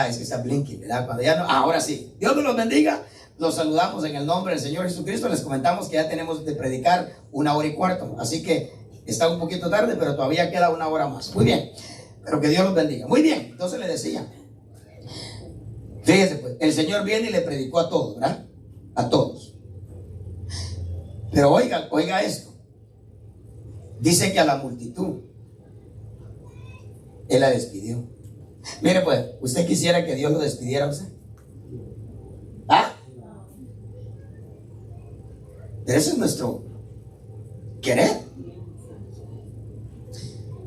Es que está blinking, ¿verdad? Cuando ya no, ahora sí. Dios me los bendiga. Los saludamos en el nombre del Señor Jesucristo. Les comentamos que ya tenemos de predicar 1 hora y cuarto. Así que está un poquito tarde, pero todavía queda 1 hora más. Muy bien. Pero que Dios los bendiga. Muy bien. Entonces le decía. Fíjese pues, el Señor viene y le predicó a todos, ¿verdad? A todos. Pero oiga esto. Dice que a la multitud Él la despidió. Mire pues, ¿usted quisiera que Dios lo despidiera a usted? ¿Ah? Pero eso es nuestro querer.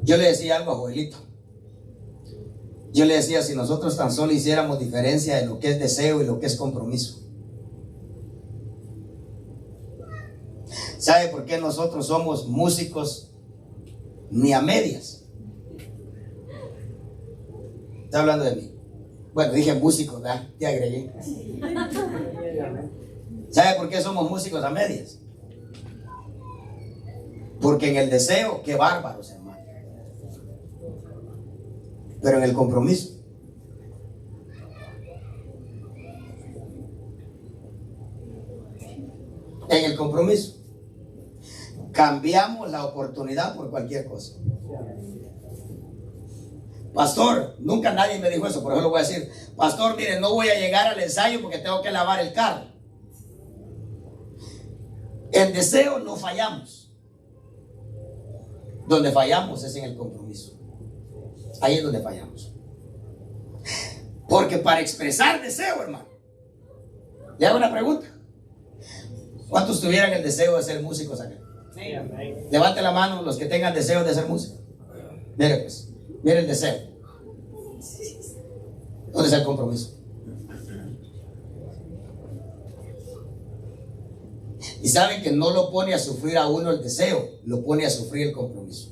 Yo le decía algo a Joelito. Yo le decía, si nosotros tan solo hiciéramos diferencia de lo que es deseo y lo que es compromiso. ¿Sabe por qué nosotros somos músicos ni a medias? Está hablando de mí. Bueno, dije músicos, ¿verdad? Te agregué. ¿Sabe por qué somos músicos a medias? Porque en el deseo, qué bárbaros, hermano. Pero en el compromiso, cambiamos la oportunidad por cualquier cosa. Pastor, nunca nadie me dijo eso, por eso lo voy a decir. Pastor, mire, no voy a llegar al ensayo porque tengo que lavar el carro. En deseo no fallamos. Donde fallamos es en el compromiso. Ahí es donde fallamos. Porque para expresar deseo, hermano, le hago una pregunta. ¿Cuántos tuvieran el deseo de ser músicos acá? Levante la mano los que tengan deseo de ser músicos. Mire pues, mire el deseo. ¿Dónde está el compromiso? Y saben que no lo pone a sufrir a uno el deseo, lo pone a sufrir el compromiso.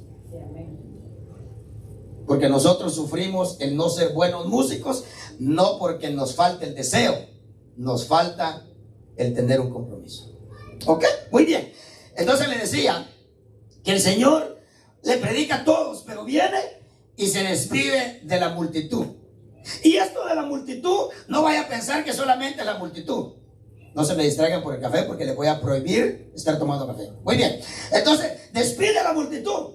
Porque nosotros sufrimos el no ser buenos músicos, no porque nos falte el deseo, nos falta el tener un compromiso. ¿Ok? Muy bien. Entonces le decía que el Señor le predica a todos, pero viene y se despide de la multitud. Y esto de la multitud, no vaya a pensar que solamente es la multitud. No se me distraigan por el café porque les voy a prohibir estar tomando café. Muy bien. Entonces, despide a la multitud.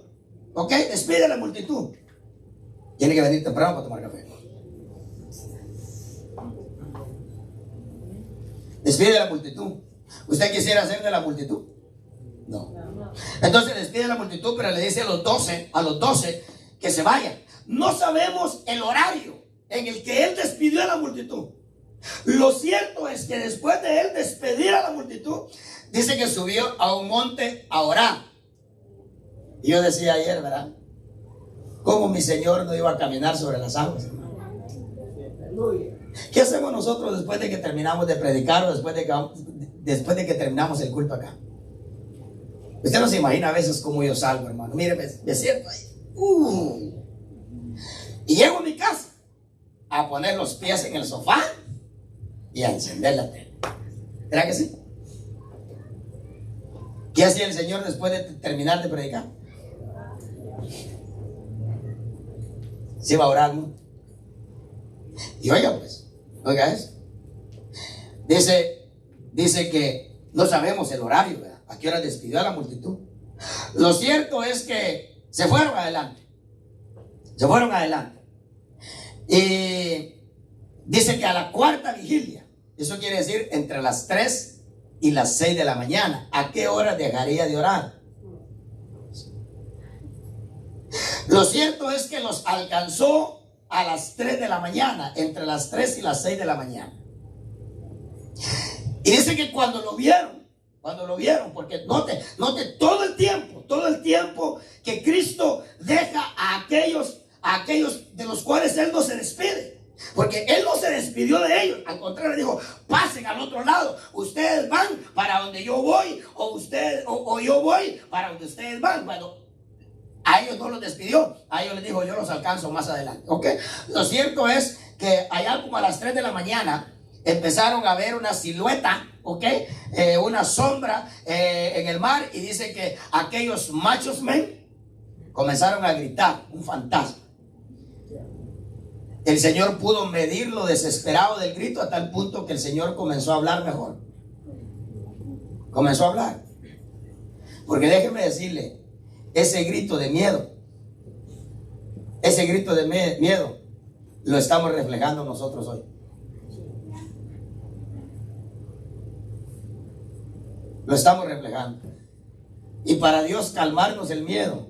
¿Ok? Despide a la multitud. Tiene que venir temprano para tomar café. Despide a la multitud. ¿Usted quisiera ser de la multitud? No. Entonces despide a la multitud, pero le dice a los 12 que se vayan. No sabemos el horario en el que Él despidió a la multitud. Lo cierto es que después de Él despedir a la multitud, dice que subió a un monte a orar. Y yo decía ayer, ¿verdad? ¿Cómo mi Señor no iba a caminar sobre las aguas, hermano? ¿Qué hacemos nosotros después de que terminamos de predicar o después de que terminamos el culto acá? Usted no se imagina a veces cómo yo salgo, hermano. Mire, me siento ahí. Y llego a mi casa a poner los pies en el sofá y a encender la tele. ¿Verdad que sí? ¿Qué hacía el Señor después de terminar de predicar? Se iba a orar, ¿no? Y oiga pues, oiga eso. Dice que no sabemos el horario, ¿verdad? A qué hora despidió a la multitud. Lo cierto es que se fueron adelante. Y dice que a la cuarta vigilia, eso quiere decir entre las 3 y las 6 de la mañana, ¿a qué hora dejaría de orar? Lo cierto es que los alcanzó a las 3 de la mañana, entre las 3 y las 6 de la mañana. Y dice que cuando lo vieron, porque note todo el tiempo que Cristo deja a aquellos de los cuales Él no se despide. Porque Él no se despidió de ellos, al contrario dijo, pasen al otro lado, ustedes van para donde yo voy, o yo voy para donde ustedes van. Bueno, a ellos no los despidió, a ellos les dijo, yo los alcanzo más adelante. ¿Ok? Lo cierto es que allá como a las 3 de la mañana empezaron a ver una silueta, ¿ok? Una sombra en el mar, y dice que aquellos machos men comenzaron a gritar, un fantasma. El Señor pudo medir lo desesperado del grito a tal punto que el Señor comenzó a hablar mejor. Comenzó a hablar. Porque déjeme decirle, ese grito de miedo, miedo, lo estamos reflejando nosotros hoy. Lo estamos reflejando. Y para Dios calmarnos el miedo,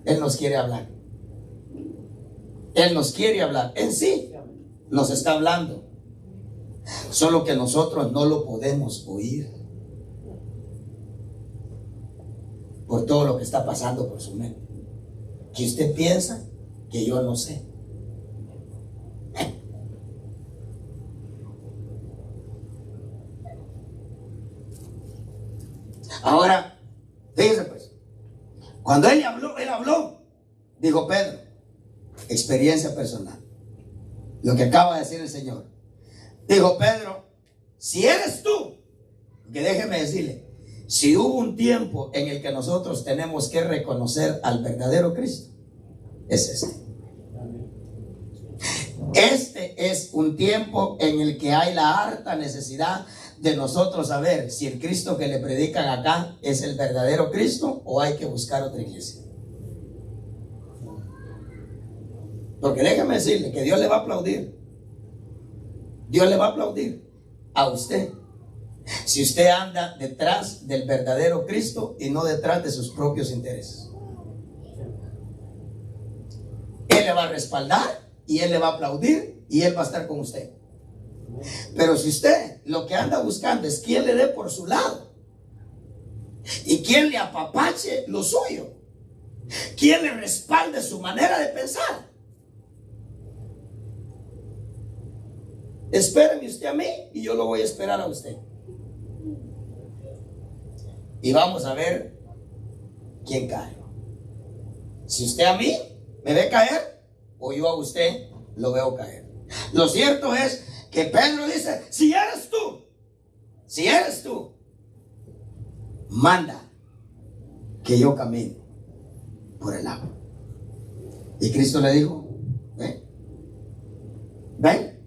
Él nos quiere hablar. Él nos quiere hablar. En sí, nos está hablando. Solo que nosotros no lo podemos oír. Por todo lo que está pasando por su mente. Que usted piensa que yo no sé. Ahora, fíjese pues, cuando él habló, dijo Pedro, experiencia personal. Lo que acaba de decir el Señor. Dijo Pedro, si eres tú, que déjeme decirle, si hubo un tiempo en el que nosotros tenemos que reconocer al verdadero Cristo, es este. Este es un tiempo en el que hay la harta necesidad de nosotros saber si el Cristo que le predican acá es el verdadero Cristo o hay que buscar otra iglesia. Porque déjame decirle que Dios le va a aplaudir. Dios le va a aplaudir a usted si usted anda detrás del verdadero Cristo y no detrás de sus propios intereses. Él le va a respaldar y Él le va a aplaudir y Él va a estar con usted. Pero si usted lo que anda buscando es quien le dé por su lado y quien le apapache lo suyo, quien le respalde su manera de pensar, espéreme usted a mí y yo lo voy a esperar a usted. Y vamos a ver quién cae. Si usted a mí me ve caer o yo a usted lo veo caer. Lo cierto es que Pedro dice, si eres tú, manda que yo camine por el agua. Y Cristo le dijo, ven.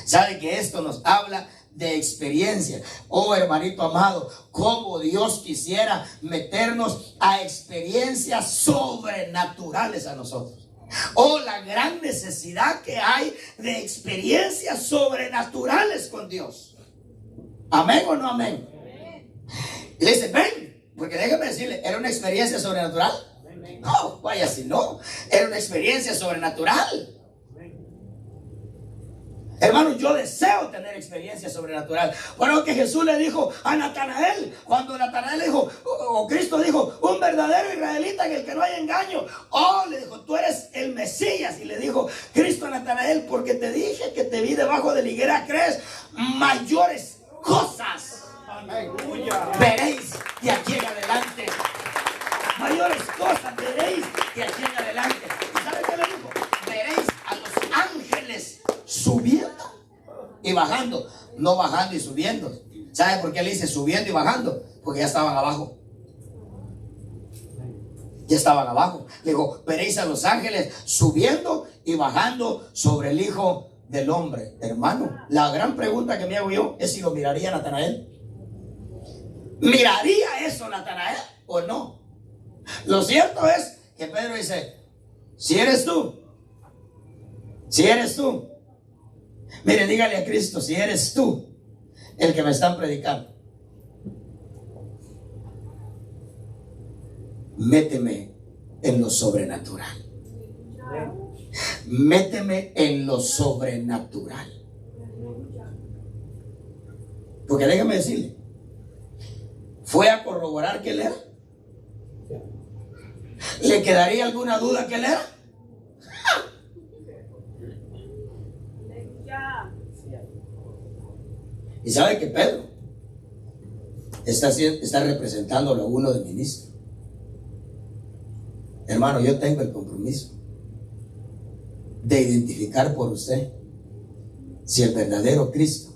¿Sabe que esto nos habla de experiencia? Oh, hermanito amado, cómo Dios quisiera meternos a experiencias sobrenaturales a nosotros. Oh, la gran necesidad que hay de experiencias sobrenaturales con Dios. ¿Amén o no amén? Y le dice, ven, porque déjame decirle, ¿era una experiencia sobrenatural? No, vaya si no, era una experiencia sobrenatural. Hermano, yo deseo tener experiencia sobrenatural. Bueno, que Jesús le dijo a Natanael, cuando Natanael dijo, o Cristo dijo, un verdadero israelita en el que no hay engaño. Oh, le dijo, tú eres el Mesías. Y le dijo Cristo a Natanael, porque te dije que te vi debajo de la higuera, crees, mayores cosas veréis de aquí en adelante. Mayores cosas veréis de aquí en adelante. ¿Y sabe qué le dijo? Veréis a los ángeles subiendo y bajando, no bajando y subiendo. ¿Sabe por qué le dice subiendo y bajando? Porque ya estaban abajo. Ya estaban abajo. Le digo, veréis a los ángeles subiendo y bajando sobre el Hijo del Hombre. Hermano, la gran pregunta que me hago yo es si lo miraría Natanael. ¿Miraría eso Natanael o no? Lo cierto es que Pedro dice, si eres tú, mire, dígale a Cristo, si eres tú el que me están predicando, méteme en lo sobrenatural. Méteme en lo sobrenatural. Porque déjame decirle, fue a corroborar que él era. ¿Le quedaría alguna duda que él era? Y sabe que Pedro está representándolo a uno de ministros. Hermano, yo tengo el compromiso de identificar por usted si el verdadero Cristo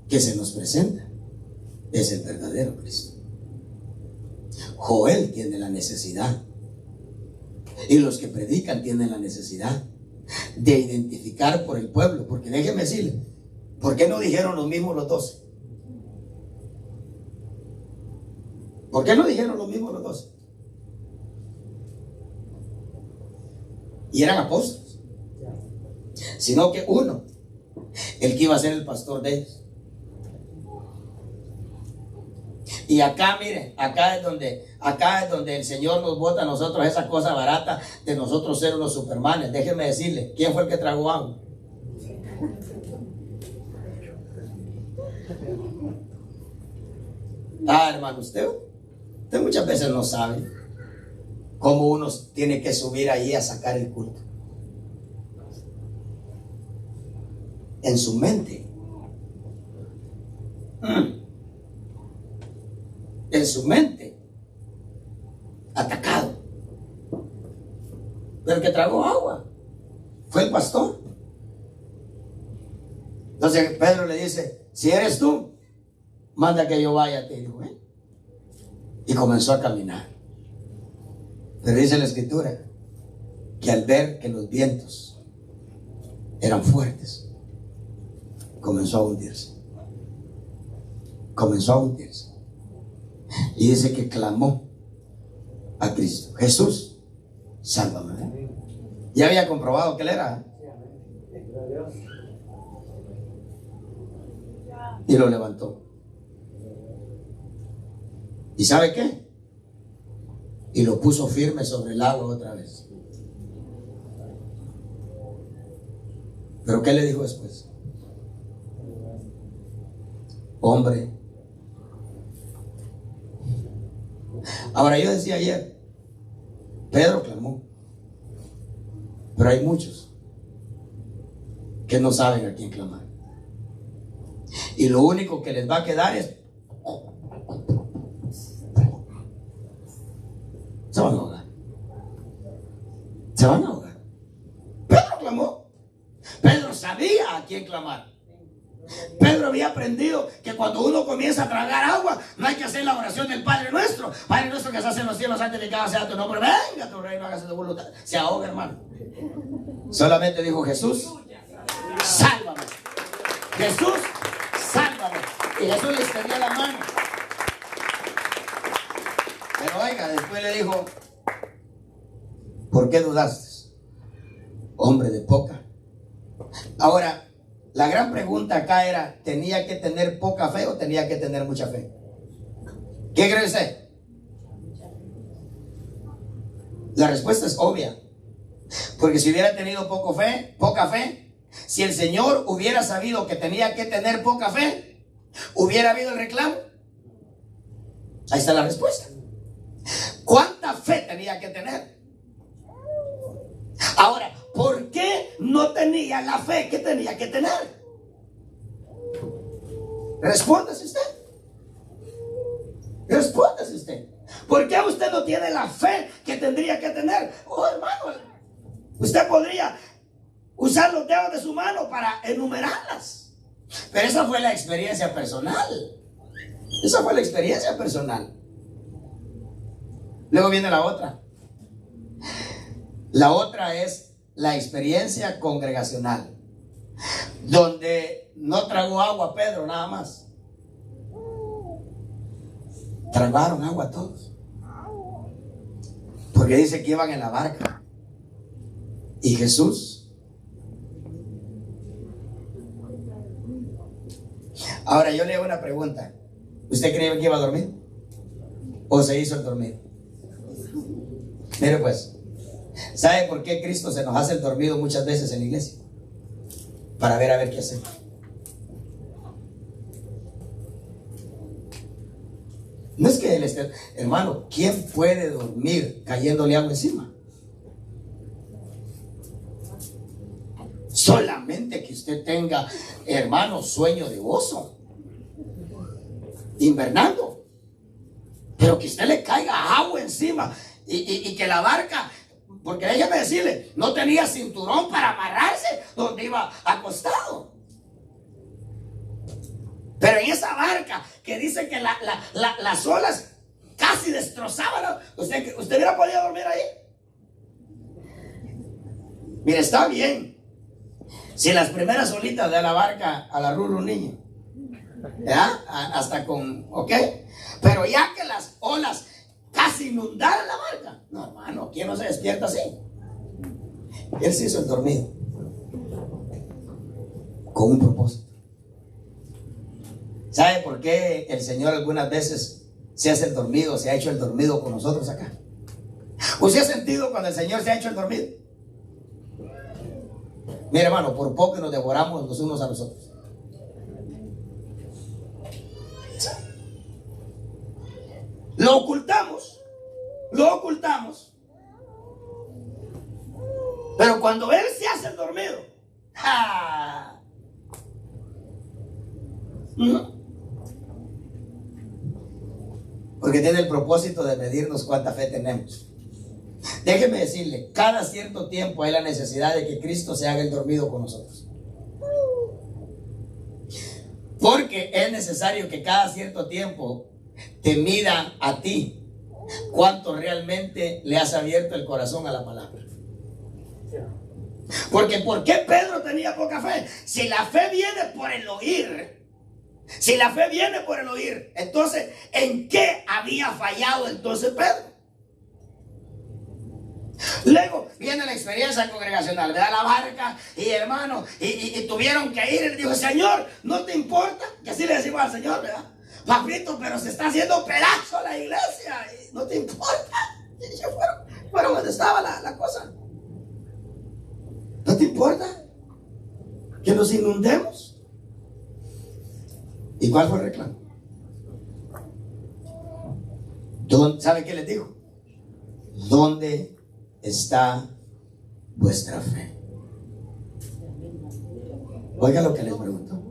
que se nos presenta es el verdadero Cristo. Joel tiene la necesidad y los que predican tienen la necesidad de identificar por el pueblo. Porque déjeme decirle, ¿por qué no dijeron lo mismo los 12? ¿Por qué no dijeron lo mismo los 12? Y eran apóstoles. Sino que uno, el que iba a ser el pastor de ellos. Y acá, miren, acá es donde el Señor nos bota a nosotros esa cosa barata de nosotros ser unos supermanes. Déjenme decirle, ¿quién fue el que tragó agua? Hermano, usted muchas veces no sabe cómo uno tiene que subir ahí a sacar el culto. En su mente. En su mente. Atacado. Pero el que tragó agua fue el pastor. Entonces Pedro le dice, si eres tú, manda que yo vaya. Te dijo, y comenzó a caminar. Pero dice la escritura que al ver que los vientos eran fuertes, comenzó a hundirse. Comenzó a hundirse. Y dice que clamó a Cristo: Jesús, sálvame. Ya había comprobado que él era. Y lo levantó. ¿Y sabe qué? Y lo puso firme sobre el agua otra vez. ¿Pero qué le dijo después? Hombre. Ahora, yo decía ayer, Pedro clamó, pero hay muchos que no saben a quién clamar. Y lo único que les va a quedar es: se van a ahogar. Se van a ahogar. Pedro clamó. Pedro sabía a quién clamar. Pedro había aprendido que cuando uno comienza a tragar agua, no hay que hacer la oración del Padre Nuestro. Padre Nuestro que estás en los cielos, santificado sea tu nombre. Venga tu reino, hágase tu voluntad. Se ahoga, hermano. Solamente dijo: Jesús, sálvame. Jesús, sálvame. Y Jesús le extendió la mano. Pero oiga, después le dijo: ¿por qué dudaste, hombre de poca? Ahora, la gran pregunta acá era: ¿tenía que tener poca fe o tenía que tener mucha fe? ¿Qué cree usted? La respuesta es obvia. Porque si hubiera tenido poca fe, si el Señor hubiera sabido que tenía que tener poca fe, ¿hubiera habido el reclamo? Ahí está la respuesta. ¿Cuánta fe tenía que tener? Ahora, ¿por qué no tenía la fe que tenía que tener? Respóndase usted. Respóndase usted. ¿Por qué usted no tiene la fe que tendría que tener? Oh, hermano, usted podría usar los dedos de su mano para enumerarlas. Pero esa fue la experiencia personal. Esa fue la experiencia personal. Luego viene la otra. La otra es la experiencia congregacional, donde no tragó agua Pedro nada más. Tragaron agua todos. Porque dice que iban en la barca. Y Jesús. Ahora yo le hago una pregunta. ¿Usted cree que iba a dormir? ¿O se hizo el dormir? Mire pues, ¿sabe por qué Cristo se nos hace el dormido muchas veces en la iglesia? Para ver a ver qué hacer. No es que él esté, hermano, ¿quién puede dormir cayéndole agua encima? Solamente que usted tenga, hermano, sueño de oso, invernando. Pero que usted le caiga agua encima y que la barca, porque déjeme decirle, no tenía cinturón para amarrarse donde iba acostado. Pero en esa barca que dice que las olas casi destrozaban, ¿usted hubiera podido dormir ahí? Mire, está bien si las primeras olitas de la barca a la ruru niño, ¿ya? Hasta con, ok, pero ya que las olas casi inundaron la barca, no, hermano, ¿quién no se despierta así? Él se hizo el dormido con un propósito. ¿Sabe por qué el Señor algunas veces se hace el dormido, se ha hecho el dormido con nosotros acá? ¿Usted ha sentido cuando el Señor se ha hecho el dormido? Mire, hermano, por poco nos devoramos los unos a los otros. Lo ocultamos, pero cuando Él se hace el dormido, ¡ja! Porque tiene el propósito de medirnos cuánta fe tenemos. Déjeme decirle, cada cierto tiempo hay la necesidad de que Cristo se haga el dormido con nosotros. Porque es necesario que cada cierto tiempo te mida a ti cuánto realmente le has abierto el corazón a la palabra. Porque ¿por qué Pedro tenía poca fe? Si la fe viene por el oír, entonces ¿en qué había fallado entonces Pedro? Luego viene la experiencia congregacional, ¿verdad? La barca y hermano, y tuvieron que ir. Él dijo: Señor, ¿no te importa? Que así le decimos al Señor, ¿verdad? Papito, pero se está haciendo pedazo la iglesia, y no te importa. Y fueron donde estaba la cosa. ¿No te importa que nos inundemos? ¿Y cuál fue el reclamo? ¿Sabe qué les dijo? ¿Dónde está vuestra fe? Oiga lo que les pregunto.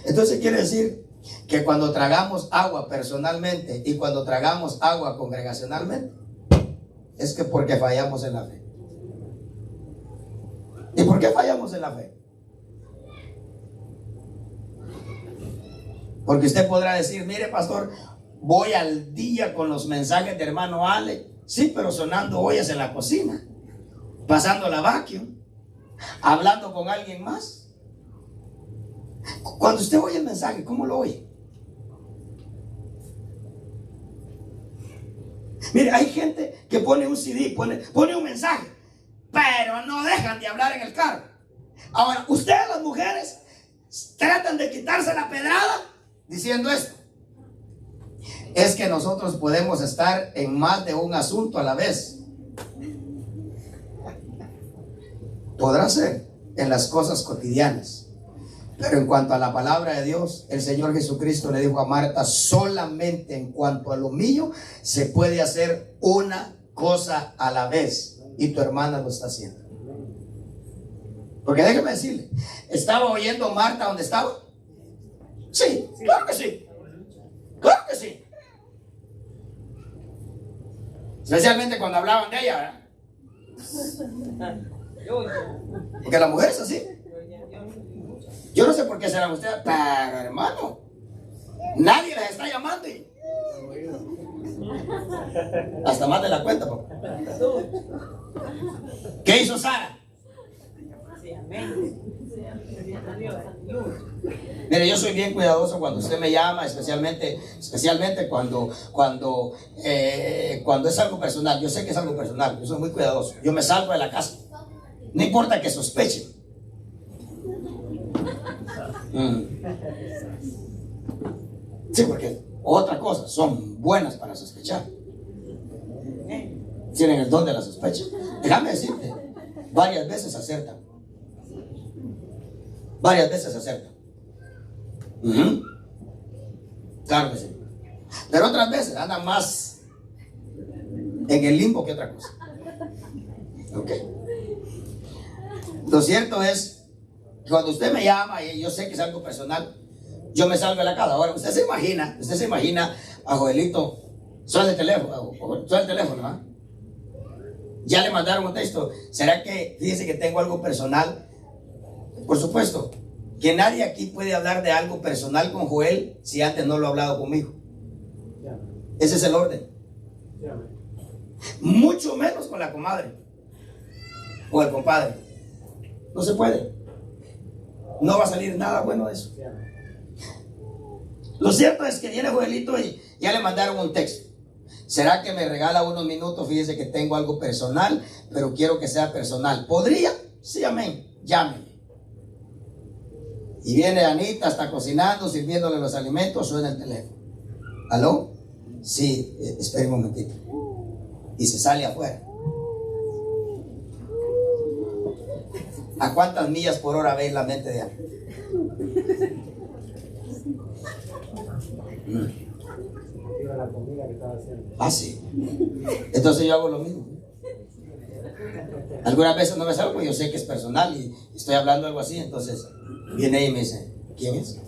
Entonces quiere decir que cuando tragamos agua personalmente y cuando tragamos agua congregacionalmente, es que porque fallamos en la fe. ¿Y por qué fallamos en la fe? Porque usted podrá decir: mire, pastor, voy al día con los mensajes de hermano Ale. Sí, pero sonando ollas en la cocina, pasando la vacuum, hablando con alguien más. Cuando usted oye el mensaje, ¿cómo lo oye? Mire, hay gente que pone un CD, pone un mensaje, pero no dejan de hablar en el carro. Ahora, ustedes las mujeres tratan de quitarse la pedrada diciendo esto: es que nosotros podemos estar en más de un asunto a la vez. Podrá ser en las cosas cotidianas, pero en cuanto a la palabra de Dios, el Señor Jesucristo le dijo a Marta: solamente en cuanto a lo mío se puede hacer una cosa a la vez, y tu hermana lo está haciendo. Porque déjeme decirle, ¿estaba oyendo Marta donde estaba? Sí, claro que sí. Claro que sí. Especialmente cuando hablaban de ella, ¿verdad? Porque la mujer es así. Yo no sé por qué serán ustedes, pero hermano, nadie les está llamando y hasta más de la cuenta, papá. ¿Qué hizo Sara? Mire, yo soy bien cuidadoso cuando usted me llama, especialmente cuando es algo personal. Yo sé que es algo personal, yo soy muy cuidadoso. Yo me salgo de la casa, no importa que sospechen. Sí, porque otra cosa, son buenas para sospechar. Tienen el don de la sospecha. Déjame decirte, varias veces acertan. Varias veces acertan. Claro que sí. Pero otras veces andan más en el limbo que otra cosa. Ok. Lo cierto es que cuando usted me llama y yo sé que es algo personal, yo me salgo de la casa. Ahora, usted se imagina a Joelito, suena el teléfono, ¿no? Ya le mandaron un texto. ¿Será que dice que tengo algo personal? Por supuesto que nadie aquí puede hablar de algo personal con Joel si antes no lo ha hablado conmigo. Ese es el orden. Mucho menos con la comadre. con el compadre. No se puede. No va a salir nada bueno de eso. Lo cierto es que viene Joelito y ya le mandaron un texto. ¿Será que me regala unos minutos? Fíjese que tengo algo personal, pero quiero que sea personal. ¿Podría? Sí, amén. Llámeme. Y viene Anita, está cocinando, sirviéndole los alimentos, suena el teléfono. ¿Aló? Sí, espere un momentito. Y se sale afuera. ¿A cuántas millas por hora ve la mente de alguien? La comida que estaba haciendo. Ah, sí. Entonces yo hago lo mismo. Algunas veces no me salgo porque yo sé que es personal y estoy hablando algo así. Entonces viene ella y me dice, ¿quién es?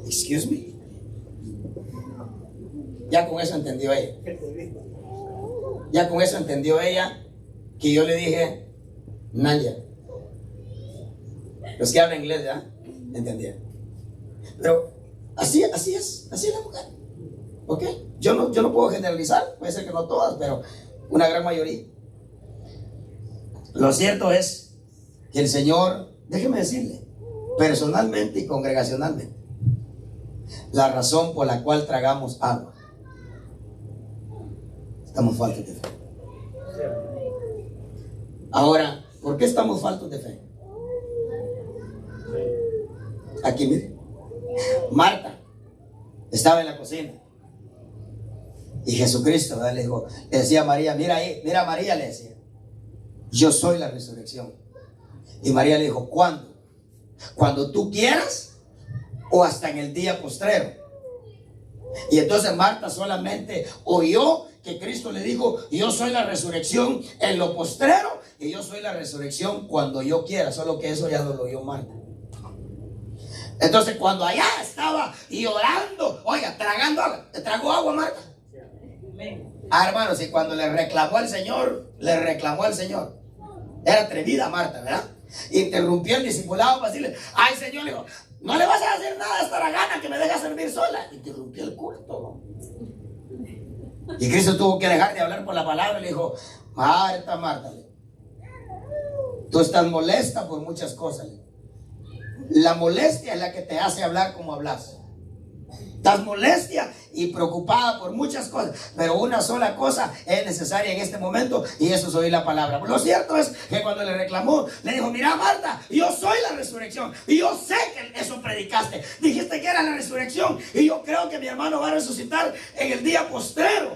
Excuse me. Ya con eso entendió ella. Ya con eso entendió ella que yo le dije, Naya. Los que hablan inglés, ¿ya? ¿Entendieron? Pero así es la mujer. ¿Ok? Yo no puedo generalizar, puede ser que no todas, pero una gran mayoría. Lo cierto es que el Señor, déjeme decirle, personalmente y congregacionalmente, la razón por la cual tragamos agua, estamos faltos de fe. Ahora, ¿por qué estamos faltos de fe? Aquí, mire. Marta estaba en la cocina y Jesucristo, ¿verdad?, le decía a María, mira ahí, mira, María, le decía, yo soy la resurrección. Y María le dijo, ¿cuándo? Cuando tú quieras o hasta en el día postrero. Y entonces Marta solamente oyó que Cristo le dijo, yo soy la resurrección en lo postrero y yo soy la resurrección cuando yo quiera. Solo que eso ya no lo oyó Marta. Entonces cuando allá estaba llorando, oiga, tragando agua, ¿tragó agua Marta? Ah, hermanos, y cuando le reclamó al Señor, era atrevida Marta, ¿verdad? Interrumpió el discipulado para decirle, ay Señor, le dijo, no le vas a hacer nada a esta gana que me deja servir sola. Interrumpió el culto. Y Cristo tuvo que dejar de hablar por la palabra y le dijo, Marta, Marta, tú estás molesta por muchas cosas. La molestia es la que te hace hablar como hablas. Estás molestia y preocupada por muchas cosas, pero una sola cosa es necesaria en este momento, y eso es oír la palabra. Lo cierto es que cuando le reclamó, le dijo, mira Marta, yo soy la resurrección, y yo sé que eso predicaste, dijiste que era la resurrección, y yo creo que mi hermano va a resucitar en el día postrero.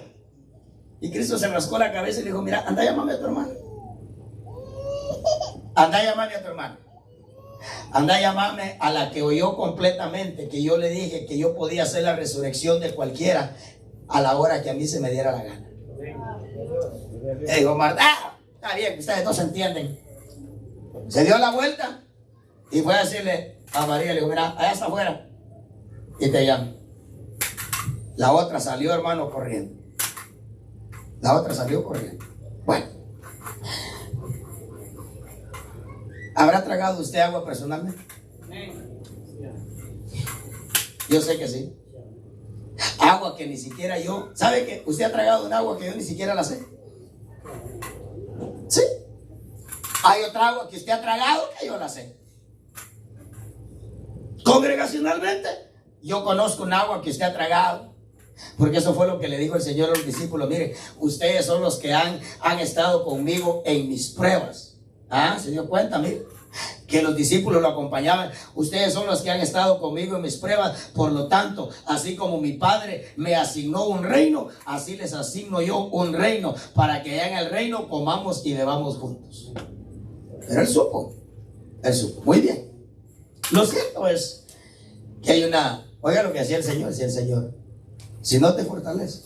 Y Cristo se rascó la cabeza y le dijo, mira, anda, llámame a tu hermano. Anda, llámame a tu hermano. Anda a llamarme a la que oyó completamente que yo le dije que yo podía hacer la resurrección de cualquiera a la hora que a mí se me diera la gana. Le dijo Marta, está bien, ustedes no se entienden. Se dio la vuelta y fue a decirle a María, le dijo, mira, allá está afuera y te llamo. La otra salió, hermano, corriendo. Bueno, ¿habrá tragado usted agua personalmente? Yo sé que sí. Agua que ni siquiera yo. ¿Sabe que usted ha tragado un agua que yo ni siquiera la sé? Sí. Hay otra agua que usted ha tragado que yo la sé. Congregacionalmente, yo conozco un agua que usted ha tragado. Porque eso fue lo que le dijo el Señor a los discípulos. Mire, ustedes son los que han estado conmigo en mis pruebas. Ah, ¿se dio cuenta? Mire, que los discípulos lo acompañaban. Ustedes son los que han estado conmigo en mis pruebas. Por lo tanto, así como mi Padre me asignó un reino, así les asigno yo un reino, para que allá en el reino comamos y bebamos juntos. Pero él supo. Muy bien. Lo cierto es que hay una... Oiga lo que hacía el Señor. Decía el Señor, si no te fortaleces,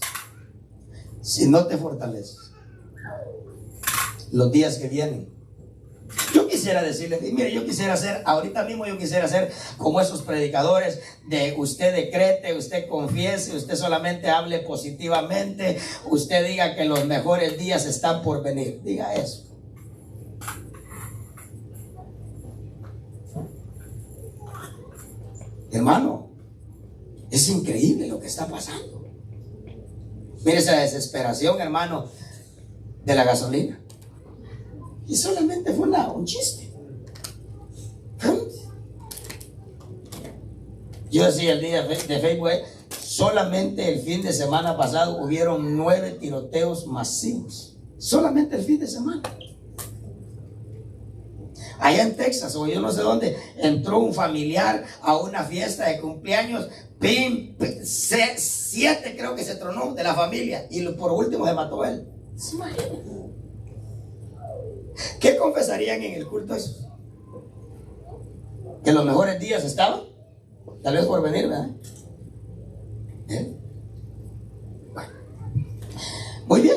los días que vienen, yo quisiera decirle, mire, ahorita mismo yo quisiera ser como esos predicadores de usted decrete, usted confiese, usted solamente hable positivamente, usted diga que los mejores días están por venir. Diga eso. Hermano, es increíble lo que está pasando. Mire esa desesperación, hermano, de la gasolina. Y solamente fue un chiste. Yo decía el día de Facebook, solamente el fin de semana pasado hubieron 9 tiroteos masivos. Solamente el fin de semana. Allá en Texas, o yo no sé dónde, entró un familiar a una fiesta de cumpleaños. 7 creo que se tronó de la familia. Y por último se mató él. ¿Qué confesarían en el culto eso? Que los mejores días estaban. Tal vez por venir, ¿verdad? Bueno. Muy bien.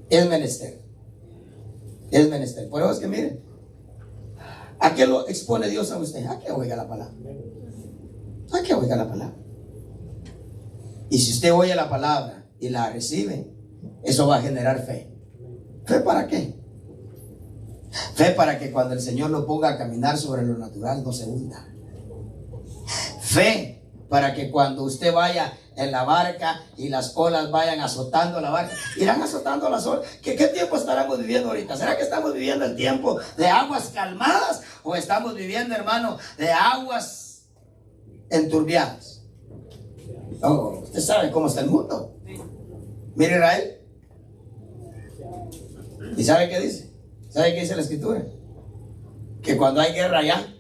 Es menester. Es menester. Por eso es que miren, ¿a qué lo expone Dios a usted? A que oiga la palabra. A que oiga la palabra. Y si usted oye la palabra y la recibe, eso va a generar fe. ¿Fe para qué? Fe para que cuando el Señor lo ponga a caminar sobre lo natural no se hunda. Fe para que cuando usted vaya en la barca y las olas vayan azotando la barca, irán azotando las olas. ¿Qué tiempo estaremos viviendo ahorita? ¿Será que estamos viviendo el tiempo de aguas calmadas o estamos viviendo, hermano, de aguas enturbiadas? Oh, usted sabe cómo está el mundo. Mire Israel. ¿Y sabe qué dice? ¿Sabe qué dice la escritura? Que cuando hay guerra allá,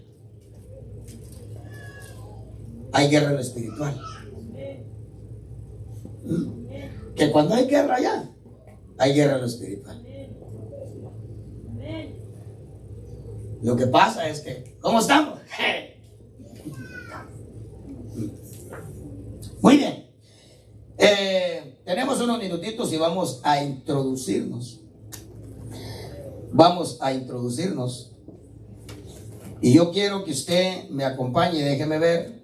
hay guerra en lo espiritual. Que cuando hay guerra allá, hay guerra en lo espiritual. Lo que pasa es que, ¿cómo estamos? Muy bien. Tenemos unos minutitos y vamos a introducirnos. Vamos a introducirnos. Y yo quiero que usted me acompañe, déjeme ver.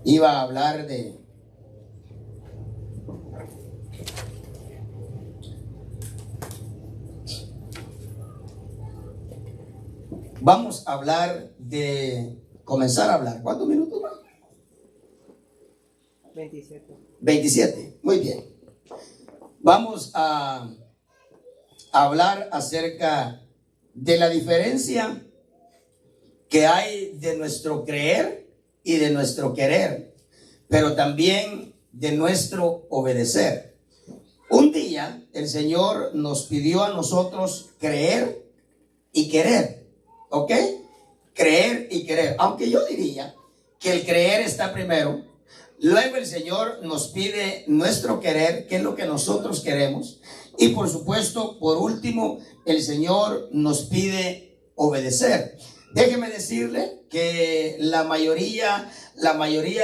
Iba a hablar de... Vamos a hablar de... Comenzar a hablar. ¿Cuántos minutos más? 27. 27. Muy bien. Vamos a hablar acerca de la diferencia que hay de nuestro creer y de nuestro querer, pero también de nuestro obedecer. Un día el Señor nos pidió a nosotros creer y querer, ¿ok? Creer y querer, aunque yo diría que el creer está primero. Luego el Señor nos pide nuestro querer, que es lo que nosotros queremos. Y por supuesto, por último, el Señor nos pide obedecer. Déjeme decirle que la mayoría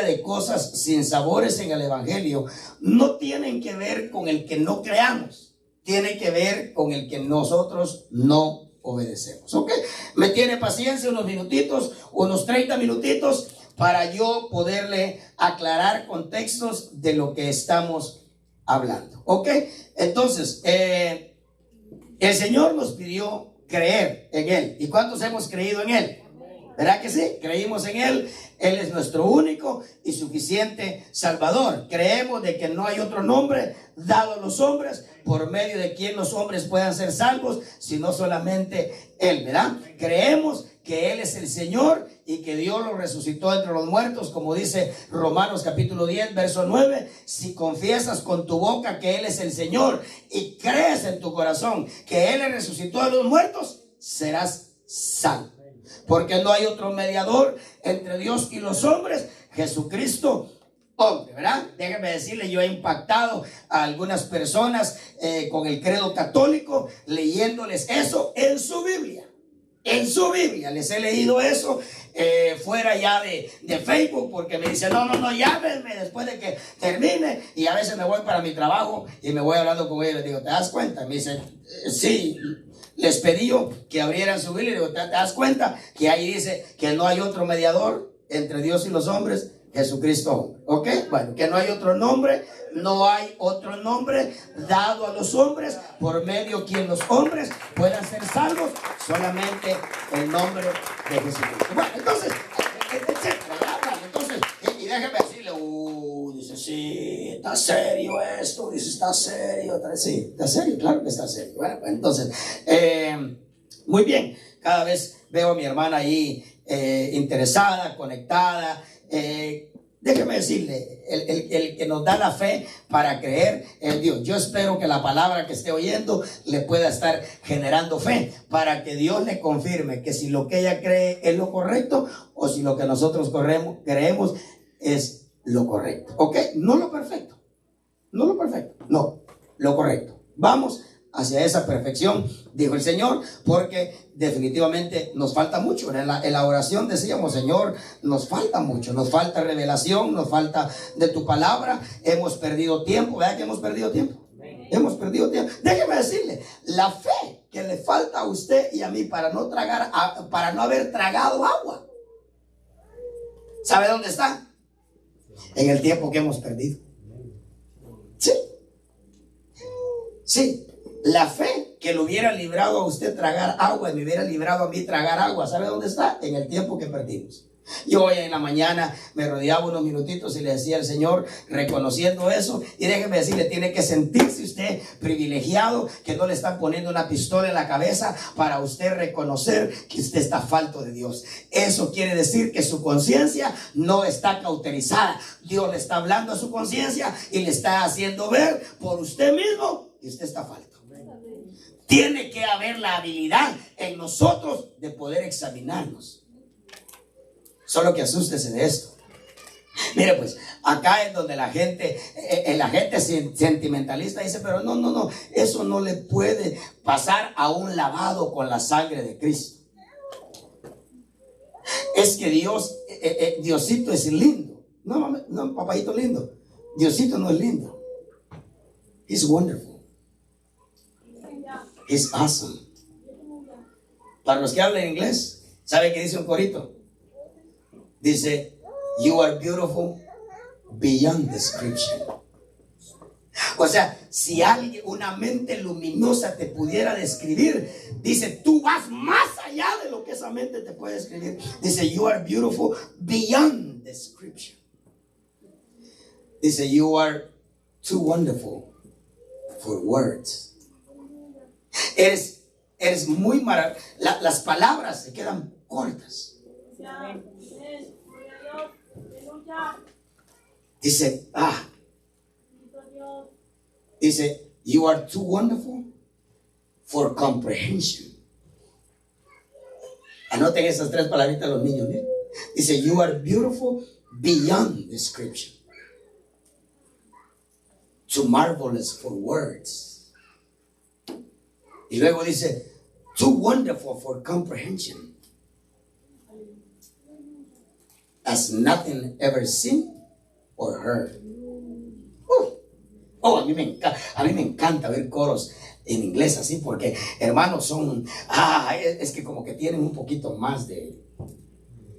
de cosas sin sabores en el Evangelio no tienen que ver con el que no creamos. Tiene que ver con el que nosotros no obedecemos. ¿Ok? Me tiene paciencia unos minutitos, unos 30 minutitos, para yo poderle aclarar contextos de lo que estamos hablando. ¿Ok? Entonces, el Señor nos pidió creer en Él. ¿Y cuántos hemos creído en Él? ¿Verdad que sí? Creímos en Él. Él es nuestro único y suficiente Salvador. Creemos de que no hay otro nombre dado a los hombres por medio de quien los hombres puedan ser salvos, sino solamente Él, ¿verdad? Creemos que Él es el Señor y que Dios lo resucitó entre los muertos, como dice Romanos capítulo 10, verso 9. Si confiesas con tu boca que Él es el Señor y crees en tu corazón que Él le resucitó de los muertos, serás salvo. Porque no hay otro mediador entre Dios y los hombres, Jesucristo hombre, ¿verdad? Déjenme decirle, yo he impactado a algunas personas con el credo católico, leyéndoles eso en su Biblia. En su Biblia les he leído eso fuera ya de Facebook, porque me dicen, no, llámenme después de que termine. Y a veces me voy para mi trabajo y me voy hablando con ellos. Les digo, ¿te das cuenta? Me dicen, sí. Les pedí yo que abrieran su Biblia y digo, ¿te das cuenta que ahí dice que no hay otro mediador entre Dios y los hombres? Jesucristo, ¿ok? Bueno, que no hay otro nombre dado a los hombres por medio de quien los hombres puedan ser salvos, solamente el nombre de Jesucristo. Bueno, entonces, etcétera, ¿verdad? Entonces, y déjeme decirle, dice, sí, está serio esto, dice, está serio. Sí, está serio, claro que está serio. Bueno, pues entonces, muy bien, cada vez veo a mi hermana ahí interesada, conectada. Déjeme decirle, el que nos da la fe para creer en Dios. Yo espero que la palabra que esté oyendo le pueda estar generando fe para que Dios le confirme que si lo que ella cree es lo correcto o si lo que nosotros creemos es lo correcto. ¿Ok? No lo perfecto. No lo perfecto. No, lo correcto. Vamos hacia esa perfección, dijo el Señor, porque definitivamente nos falta mucho. En la oración decíamos, Señor, nos falta mucho, nos falta revelación, nos falta de tu palabra. Hemos perdido tiempo. ¿Verdad que hemos perdido tiempo? Hemos perdido tiempo. Déjeme decirle, la fe que le falta a usted y a mí para no haber tragado agua, ¿sabe dónde está? En el tiempo que hemos perdido. Sí. Sí. La fe que lo hubiera librado a usted tragar agua y me hubiera librado a mí tragar agua, ¿sabe dónde está? En el tiempo que perdimos. Yo hoy en la mañana me rodeaba unos minutitos y le decía al Señor, reconociendo eso, y déjeme decirle, tiene que sentirse usted privilegiado, que no le están poniendo una pistola en la cabeza para usted reconocer que usted está falto de Dios. Eso quiere decir que su conciencia no está cauterizada. Dios le está hablando a su conciencia y le está haciendo ver por usted mismo que usted está falto. Tiene que haber la habilidad en nosotros de poder examinarnos. Solo que asústese de esto. Mire, pues, acá es donde la gente sentimentalista dice, pero no, eso no le puede pasar a un lavado con la sangre de Cristo. Es que Diosito es lindo. No, papayito lindo. Diosito no es lindo. He's wonderful. He's awesome. Para los que hablan inglés, ¿sabe qué dice un corito? Dice, you are beautiful beyond description. O sea, si alguien, una mente luminosa te pudiera describir, dice, tú vas más allá de lo que esa mente te puede describir. Dice, you are beautiful beyond description. Dice, you are too wonderful for words. Eres muy maravilloso. Las palabras se quedan cortas. Dice, dice, you are too wonderful for comprehension. Anoten esas tres palabritas los niños, ¿eh? Dice, you are beautiful beyond description. Too marvelous for words. Y luego dice, too wonderful for comprehension. As nothing ever seen or heard. A mí me encanta ver coros en inglés así, porque hermanos son, es que como que tienen un poquito más de...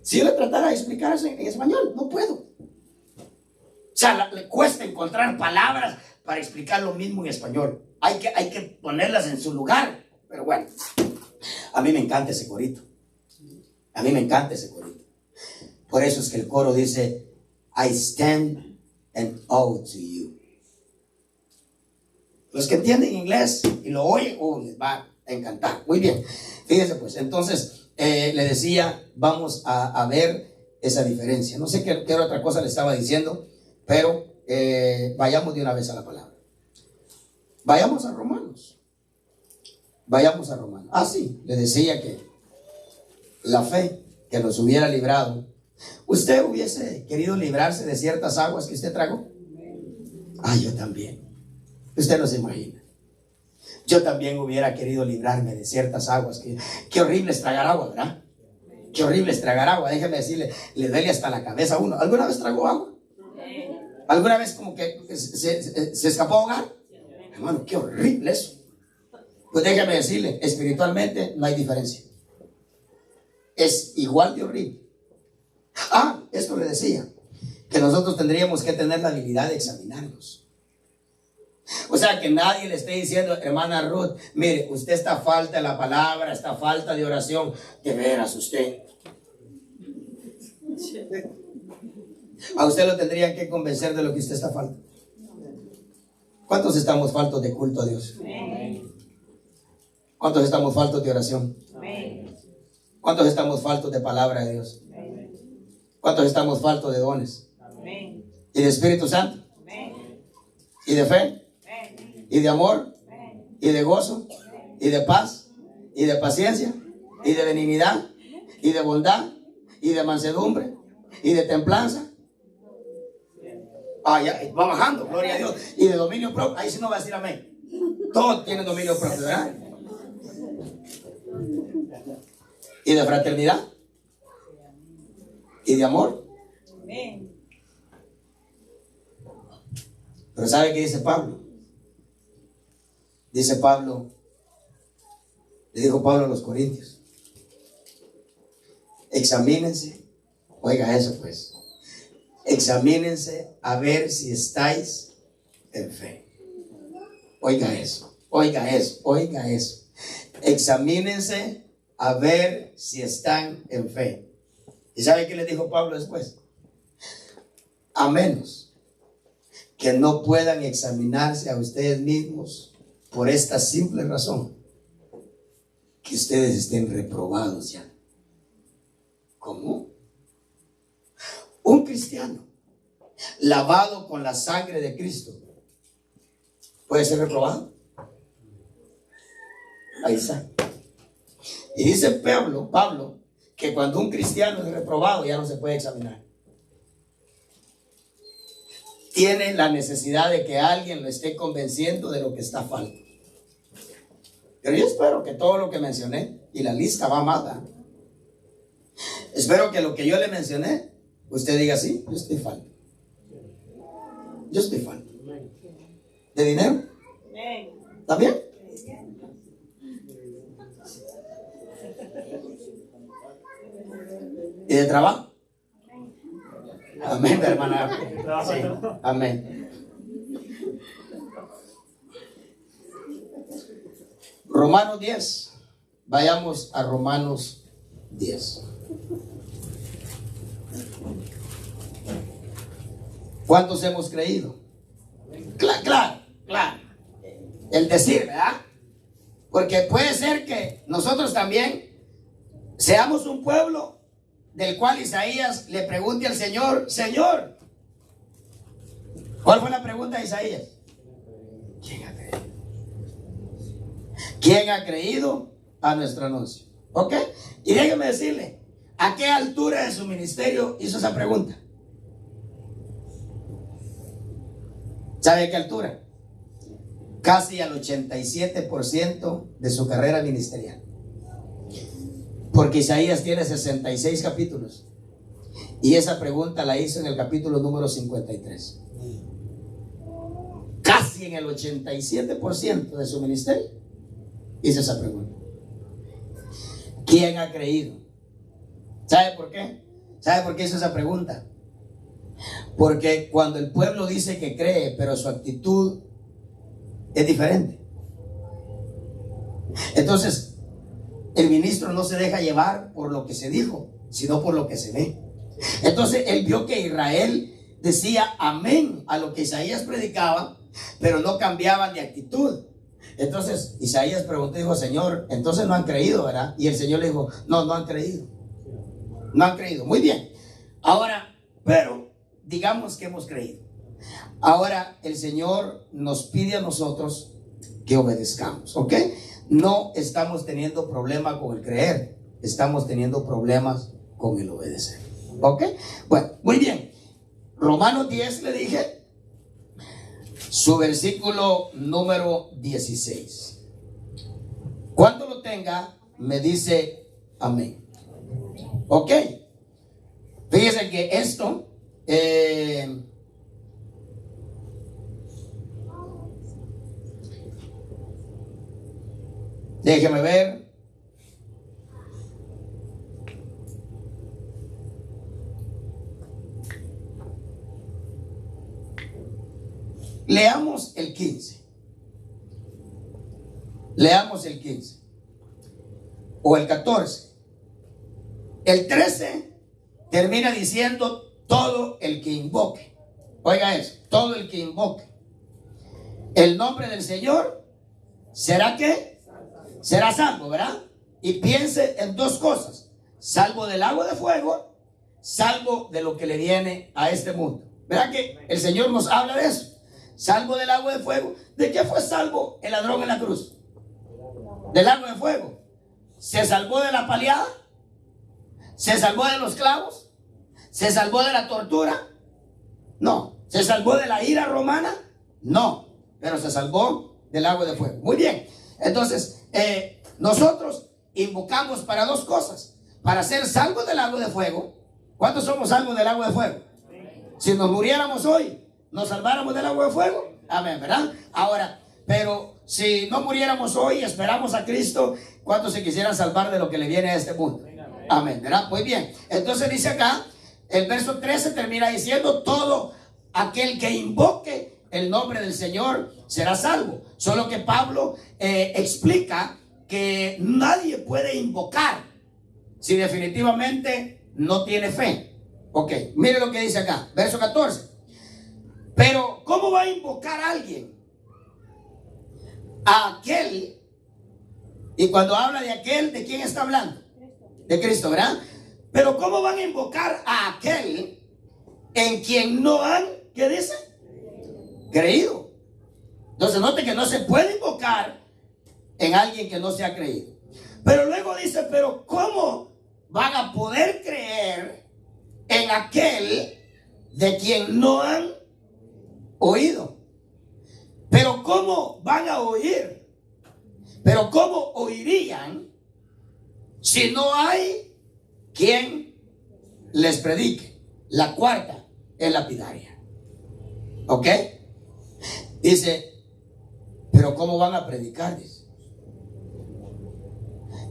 Si yo le tratara de explicar eso en español, no puedo. O sea, le cuesta encontrar palabras para explicar lo mismo en español. Hay que ponerlas en su lugar. Pero bueno, a mí me encanta ese corito. A mí me encanta ese corito. Por eso es que el coro dice, I stand and owe to you. Los que entienden inglés y lo oyen, les va a encantar. Muy bien. Fíjense pues, entonces le decía, vamos a ver esa diferencia. No sé qué otra cosa le estaba diciendo, pero vayamos de una vez a la palabra. Vayamos a Romanos. Vayamos a Romanos. Sí, le decía que la fe que nos hubiera librado. ¿Usted hubiese querido librarse de ciertas aguas que usted tragó? Yo también. Usted no se imagina. Yo también hubiera querido librarme de ciertas aguas. Qué horrible es tragar agua, ¿verdad? Qué horrible es tragar agua. Déjeme decirle, le duele hasta la cabeza a uno. ¿Alguna vez tragó agua? ¿Alguna vez como que se escapó a ahogar? Hermano, qué horrible eso. Pues déjame decirle, espiritualmente no hay diferencia. Es igual de horrible. Esto le decía, que nosotros tendríamos que tener la habilidad de examinarnos. O sea, que nadie le esté diciendo, hermana Ruth, mire, usted está falta de la palabra, está falta de oración. De veras usted. A usted lo tendrían que convencer de lo que usted está falta. ¿Cuántos estamos faltos de culto a Dios? ¿Cuántos estamos faltos de oración? ¿Cuántos estamos faltos de palabra de Dios? ¿Cuántos estamos faltos de dones? ¿Y de Espíritu Santo? ¿Y de fe? ¿Y de amor? ¿Y de gozo? ¿Y de paz? ¿Y de paciencia? ¿Y de benignidad? ¿Y de bondad? ¿Y de mansedumbre? ¿Y de templanza? Ya va bajando, gloria a Dios. ¿Y de dominio propio? Ahí sí no va a decir amén. Todos tienen dominio propio, ¿verdad? ¿Y de fraternidad? ¿Y de amor? Pero ¿sabe qué dice Pablo? Dice Pablo, le dijo Pablo a los corintios, examínense, oiga eso pues, examínense a ver si estáis en fe. Oiga eso, oiga eso, oiga eso. Examínense a ver si están en fe. ¿Y sabe qué le dijo Pablo después? A menos que no puedan examinarse a ustedes mismos por esta simple razón, que ustedes estén reprobados ya. ¿Cómo? Un cristiano lavado con la sangre de Cristo puede ser reprobado. Ahí está. Y dice Pablo que cuando un cristiano es reprobado ya no se puede examinar. Tiene la necesidad de que alguien lo esté convenciendo de lo que está falto. Pero yo espero que todo lo que mencioné, y la lista va más, ¿verdad? Espero que lo que yo le mencioné, usted diga sí, yo estoy falto. Yo estoy falto. ¿De dinero? ¿Está bien? ¿Y de trabajo? Amén, hermana. Sí, amén. Romanos 10. Vayamos a Romanos 10. ¿Cuántos hemos creído? Claro. El decir, ¿verdad? Porque puede ser que nosotros también seamos un pueblo del cual Isaías le pregunte al Señor, Señor, ¿cuál fue la pregunta de Isaías? ¿Quién ha creído? ¿Quién ha creído a nuestro anuncio? ¿Ok? Y déjeme decirle, ¿a qué altura de su ministerio hizo esa pregunta? ¿Sabe a qué altura? Casi al 87% de su carrera ministerial. Porque Isaías tiene 66 capítulos. Y esa pregunta la hizo en el capítulo número 53. Casi en el 87% de su ministerio hizo esa pregunta. ¿Quién ha creído? ¿Sabe por qué? ¿Sabe por qué hizo esa pregunta? Porque cuando el pueblo dice que cree, pero su actitud es diferente, entonces el ministro no se deja llevar por lo que se dijo, sino por lo que se ve. Entonces él vio que Israel decía amén a lo que Isaías predicaba, pero no cambiaban de actitud. Entonces Isaías preguntó y dijo, Señor, entonces no han creído, ¿verdad? Y el Señor le dijo, no han creído. No han creído. Muy bien. Ahora, pero digamos que hemos creído. Ahora el Señor nos pide a nosotros que obedezcamos, ¿ok? No estamos teniendo problema con el creer, estamos teniendo problemas con el obedecer, ¿ok? Bueno, muy bien. Romanos 10 le dije, su versículo número 16. Cuando lo tenga, me dice amén. ¿Ok? Fíjense que esto déjeme ver. Leamos el 15. Leamos el 15. O el 14. El 13 termina diciendo todo el que invoque. Oiga eso, todo el que invoque. el nombre del Señor será ¿qué? Será salvo, ¿verdad? Y piense en dos cosas: salvo del agua de fuego, salvo de lo que le viene a este mundo. ¿Verdad que el Señor nos habla de eso? Salvo del agua de fuego. ¿De qué fue salvo el ladrón en la cruz? Del agua de fuego. ¿Se salvó de la paliada? ¿Se salvó de los clavos? ¿Se salvó de la tortura? No. ¿Se salvó de la ira romana? No. Pero se salvó del agua de fuego. Muy bien. Entonces, nosotros invocamos para dos cosas: para ser salvos del agua de fuego. ¿Cuántos somos salvos del agua de fuego? Si nos muriéramos hoy, ¿nos salváramos del agua de fuego? Amén, ¿verdad? Ahora, pero si no muriéramos hoy y esperamos a Cristo, ¿cuántos se quisieran salvar de lo que le viene a este mundo? Amén, ¿verdad? Muy bien. Entonces dice acá, el verso 13 termina diciendo: todo aquel que invoque el nombre del Señor será salvo. Solo que Pablo explica que nadie puede invocar si definitivamente no tiene fe. Ok, mire lo que dice acá, verso 14. Pero ¿cómo va a invocar a alguien? A aquel. Y cuando habla de aquel, ¿de quién está hablando? De Cristo, ¿verdad? Pero ¿cómo van a invocar a aquel en quien no han, ¿qué dice? Creído. Entonces note que no se puede invocar en alguien que no se ha creído. Pero luego dice: pero ¿cómo van a poder creer en aquel de quien no han oído? Pero ¿cómo van a oír? Pero ¿cómo oirían si no hay quien les predique? La cuarta es lapidaria. ¿Ok? Dice: pero ¿cómo van a predicar? Dice,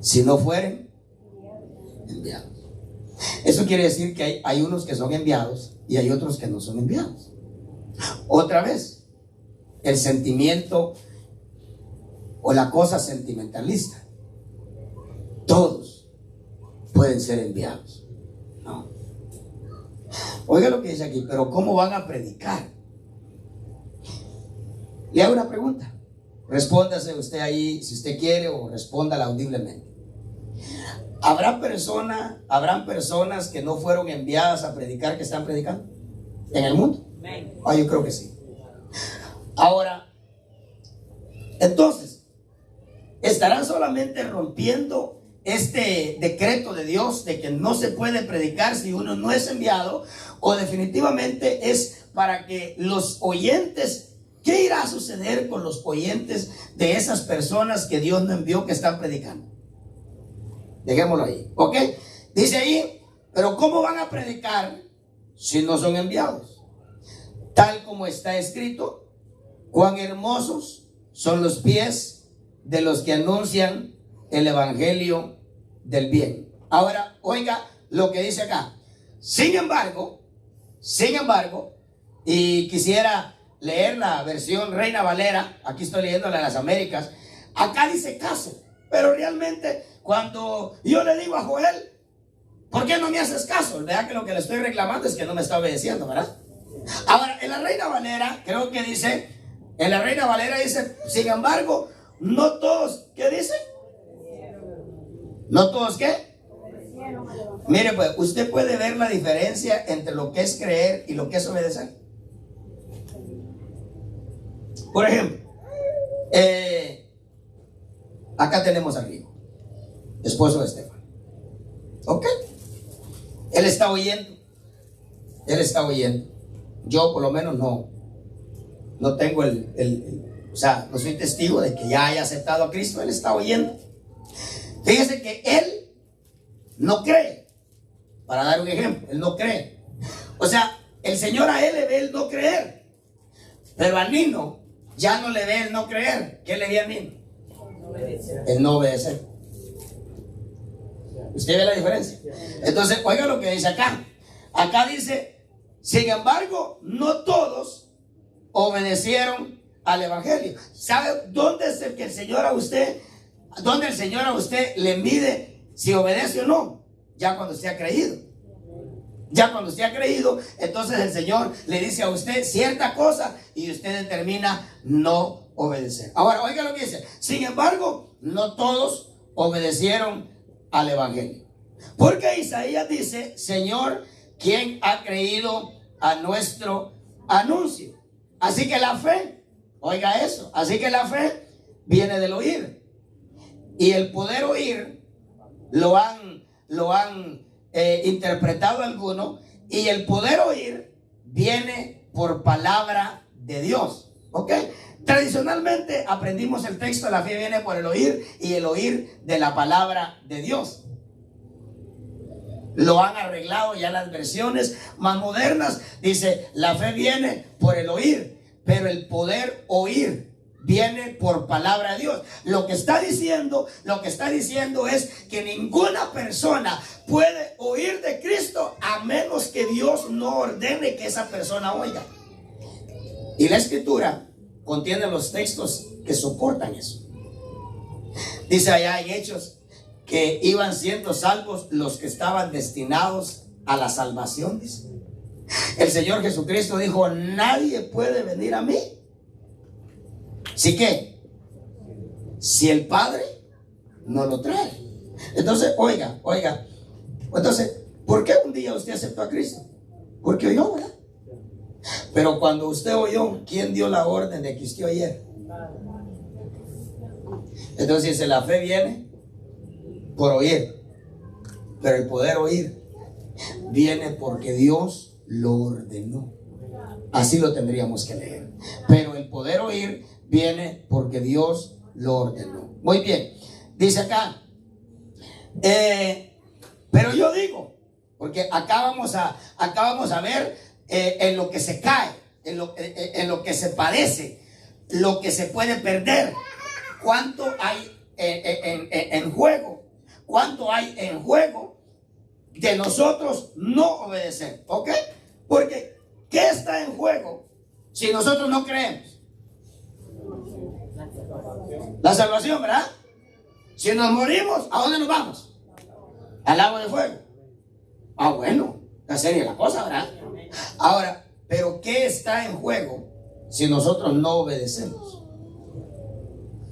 si no fueren enviados. Eso quiere decir que hay unos que son enviados y hay otros que no son enviados. Otra vez, el sentimiento o la cosa sentimentalista. Todos pueden ser enviados. No. Oiga lo que dice aquí: pero ¿cómo van a predicar? Le hago una pregunta. Respóndase usted ahí si usted quiere, o respóndala audiblemente. ¿Habrán personas que no fueron enviadas a predicar que están predicando en el mundo? Yo creo que sí. Ahora, entonces, ¿estarán solamente rompiendo este decreto de Dios de que no se puede predicar si uno no es enviado? ¿O definitivamente es para que los oyentes, qué irá a suceder con los oyentes de esas personas que Dios no envió que están predicando? Dejémoslo ahí, ¿ok? Dice ahí: pero ¿cómo van a predicar si no son enviados? Tal como está escrito: cuán hermosos son los pies de los que anuncian el evangelio del bien. Ahora, oiga lo que dice acá. Sin embargo, y quisiera leer la versión Reina Valera. Aquí estoy leyendo la de las Américas. Acá dice caso, pero realmente cuando yo le digo a Joel: ¿por qué no me haces caso? ¿Verdad que lo que le estoy reclamando es que no me está obedeciendo, verdad? Ahora, en la Reina Valera, creo que dice, en la Reina Valera dice: sin embargo, no todos, ¿qué dice? ¿No todos qué? Mire, pues, usted puede ver la diferencia entre lo que es creer y lo que es obedecer. Por ejemplo, acá tenemos a Rigo, esposo de Estefan. ¿Ok? Él está oyendo. Yo por lo menos no tengo o sea, no soy testigo de que ya haya aceptado a Cristo. Él está oyendo. Fíjese que él no cree. Para dar un ejemplo, él no cree. O sea, el Señor a él le ve el no creer, pero a Nino ya no le ve el no creer. ¿Qué le ve a Nino? El no obedecer. ¿Usted ve la diferencia? Entonces, oiga lo que dice acá. Acá dice: sin embargo, no todos obedecieron al evangelio. ¿Sabe dónde es el que el Señor a usted le mide si obedece o no? Ya cuando usted ha creído. Ya cuando usted ha creído, entonces el Señor le dice a usted cierta cosa y usted determina no obedecer. Ahora, oiga lo que dice. Sin embargo, no todos obedecieron al Evangelio. Porque Isaías dice: Señor, ¿quién ha creído a nuestro anuncio? Así que la fe, oiga eso, así que la fe viene del oír. Y el poder oír lo han interpretado algunos, y el poder oír viene por palabra de Dios. ¿Ok? Tradicionalmente aprendimos el texto: la fe viene por el oír, y el oír de la palabra de Dios. Lo han arreglado ya las versiones más modernas. Dice: la fe viene por el oír, pero el poder oír viene por palabra de Dios. Lo que está diciendo es que ninguna persona puede oír de Cristo a menos que Dios no ordene que esa persona oiga. Y la Escritura contiene los textos que soportan eso. Dice allá en Hechos que iban siendo salvos los que estaban destinados a la salvación, dice. El Señor Jesucristo dijo: nadie puede venir a mí. ¿Sí qué? Si el Padre no lo trae. Entonces, oiga. Entonces, ¿por qué un día usted aceptó a Cristo? Porque oyó, ¿verdad? Pero cuando usted oyó, ¿quién dio la orden de que usted oyera? Entonces dice: la fe viene por oír, pero el poder oír viene porque Dios lo ordenó. Así lo tendríamos que leer. Pero el poder oír viene porque Dios lo ordenó. Muy bien. Dice acá, pero yo digo, porque acá vamos a ver en lo que se cae, en lo que se padece, lo que se puede perder, cuánto hay en juego. ¿Cuánto hay en juego de nosotros no obedecer? ¿Ok? Porque ¿qué está en juego si nosotros no creemos? La salvación, ¿verdad? Si nos morimos, ¿a dónde nos vamos? Al lago de fuego. Ah, bueno, está seria la cosa, ¿verdad? Ahora, ¿pero qué está en juego si nosotros no obedecemos?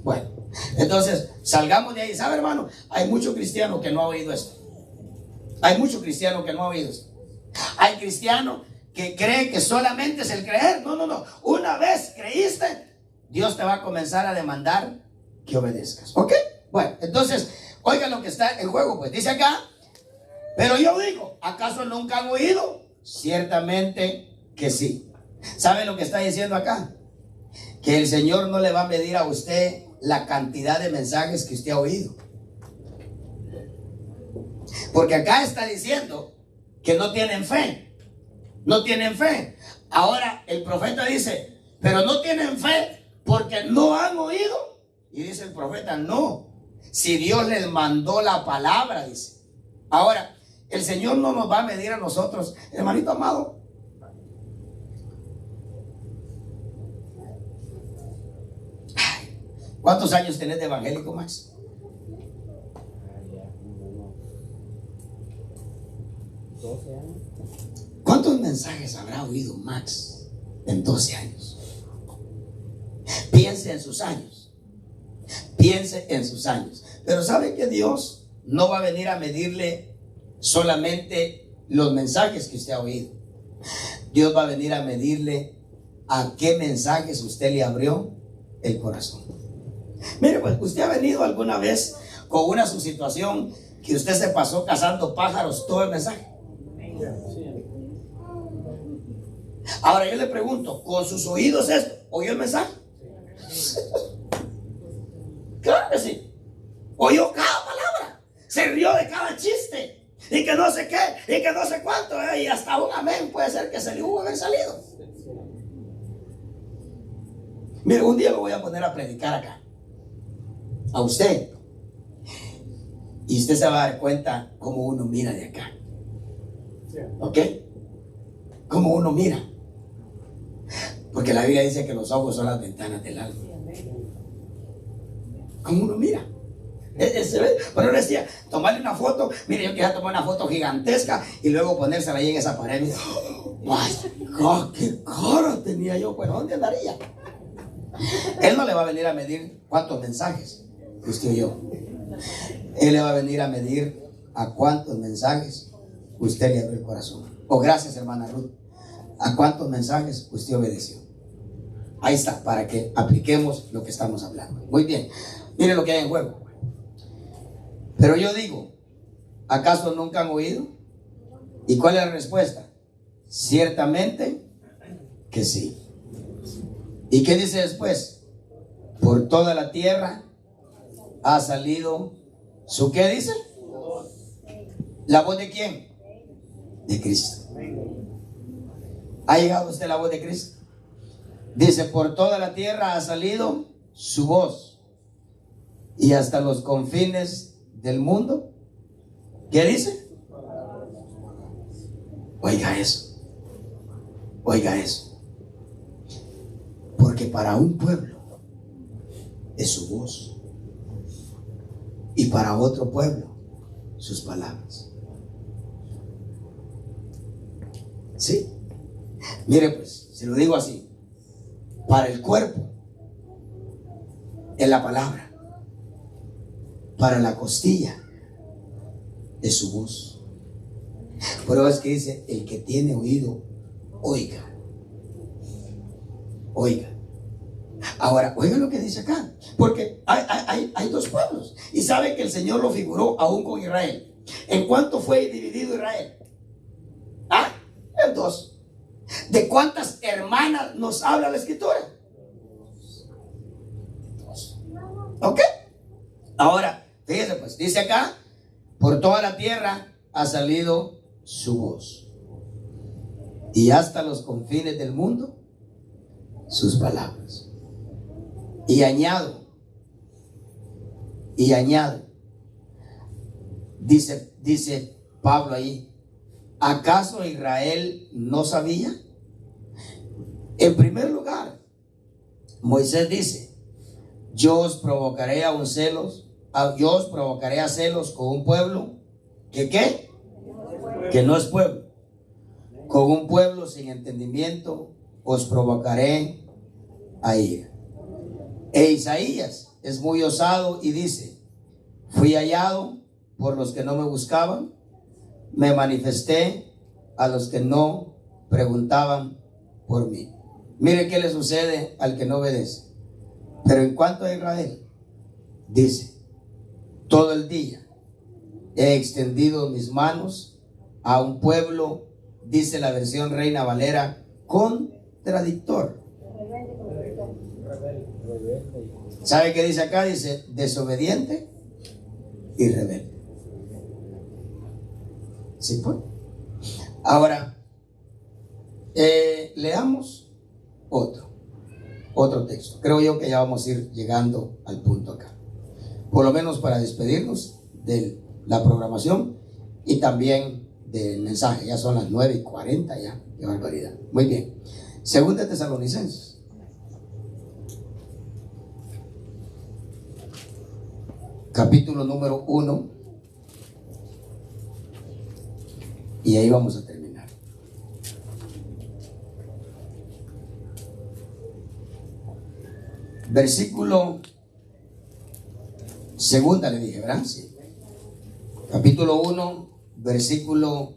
Bueno, entonces, salgamos de ahí. ¿Sabe, hermano? Hay muchos cristianos que no han oído esto. Hay muchos cristianos que no han oído esto. Hay cristianos que creen que solamente es el creer. No. Una vez creíste, Dios te va a comenzar a demandar que obedezcas. ¿Ok? Bueno, entonces, oigan lo que está en juego. Pues dice acá: pero yo digo, ¿acaso nunca han oído? Ciertamente que sí. ¿Sabe lo que está diciendo acá? Que el Señor no le va a medir a usted la cantidad de mensajes que usted ha oído. Porque acá está diciendo que no tienen fe. No tienen fe. Ahora el profeta dice: pero no tienen fe porque no han oído. Y dice el profeta: no, si Dios les mandó la palabra, dice. Ahora, el Señor no nos va a medir a nosotros, hermanito amado. ¿Cuántos años tenés de evangélico, Max? 12 años. ¿Cuántos mensajes habrá oído Max en 12 años? Piense en sus años. Piense en sus años. Pero ¿sabe que Dios no va a venir a medirle solamente los mensajes que usted ha oído? Dios va a venir a medirle a qué mensajes usted le abrió el corazón. Mire, pues, ¿usted ha venido alguna vez con una su situación que usted se pasó cazando pájaros todo el mensaje? Ahora yo le pregunto, ¿con sus oídos esto oyó el mensaje? Claro que sí. Oyó cada palabra, se rió de cada chiste, y que no sé qué, y que no sé cuánto, y hasta un amén puede ser que se le hubo haber salido. Mire, un día lo voy a poner a predicar acá a usted, y usted se va a dar cuenta cómo uno mira de acá. ¿Ok? Cómo uno mira. Porque la Biblia dice que los ojos son las ventanas del alma. Cómo uno mira. Pero él decía, tomarle una foto. Mire, yo quería tomar una foto gigantesca y luego ponérsela ahí en esa pared. Mira, ¡ay, God, qué cara tenía yo! Pero ¿dónde andaría? Él no le va a venir a medir cuántos mensajes usted y yo. Él le va a venir a medir a cuántos mensajes usted le abrió el corazón. Oh, gracias, hermana Ruth. A cuántos mensajes usted obedeció. Ahí está, para que apliquemos lo que estamos hablando. Muy bien, miren lo que hay en juego. Pero yo digo, ¿acaso nunca han oído? ¿Y cuál es la respuesta? Ciertamente que sí. ¿Y qué dice después? Por toda la tierra ha salido su, ¿qué dice? ¿La voz de quién? De Cristo. ¿Ha llegado a usted la voz de Cristo? Dice, por toda la tierra ha salido su voz y hasta los confines del mundo. ¿Qué dice? Oiga eso. Oiga eso. Porque para un pueblo es su voz y para otro pueblo sus palabras. ¿Sí? Mire pues, se lo digo así. Para el cuerpo es la palabra. Para la costilla es su voz. Pero es que dice, el que tiene oído, oiga. Oiga. Ahora, oiga lo que dice acá. Porque hay dos pueblos. Y sabe que el Señor lo figuró aún con Israel. ¿En cuánto fue dividido Israel? ¿Ah? En dos. ¿De cuántas hermanas nos habla la Escritura? Dos. ¿Ok? Ahora, fíjese pues, dice acá, por toda la tierra ha salido su voz. Y hasta los confines del mundo, sus palabras. Y añado, dice Pablo ahí, ¿acaso Israel no sabía? En primer lugar, Moisés dice, yo os provocaré a celos con un pueblo que ¿qué? Que no es pueblo. Con un pueblo sin entendimiento os provocaré a ira. E Isaías es muy osado y dice, fui hallado por los que no me buscaban, me manifesté a los que no preguntaban por mí. Mire qué le sucede al que no obedece. Pero en cuanto a Israel, dice, todo el día he extendido mis manos a un pueblo, dice la versión Reina Valera, contradictor. ¿Sabe qué dice acá? Dice, desobediente y rebelde. ¿Sí pues? Ahora, leamos otro texto. Creo yo que ya vamos a ir llegando al punto acá. Por lo menos para despedirnos de la programación y también del mensaje. Ya son las 9:40 ya. Qué barbaridad. Muy bien. Segunda de Tesalonicenses. Capítulo número 1. Y ahí vamos a terminar. Versículo segunda le dije, ¿verdad? Sí. Capítulo 1, versículo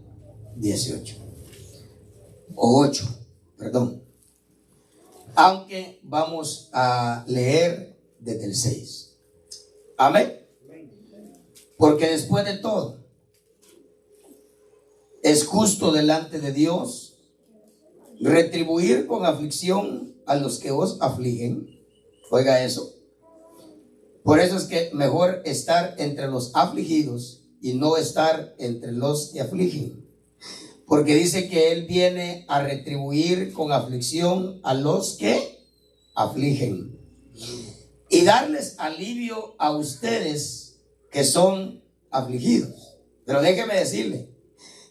18. O 8, perdón. Aunque vamos a leer desde el 6. Amén. Porque después de todo, es justo delante de Dios retribuir con aflicción a los que os afligen. Oiga eso. Por eso es que mejor estar entre los afligidos y no estar entre los que afligen. Porque dice que Él viene a retribuir con aflicción a los que afligen y darles alivio a ustedes que son afligidos. Pero déjeme decirle,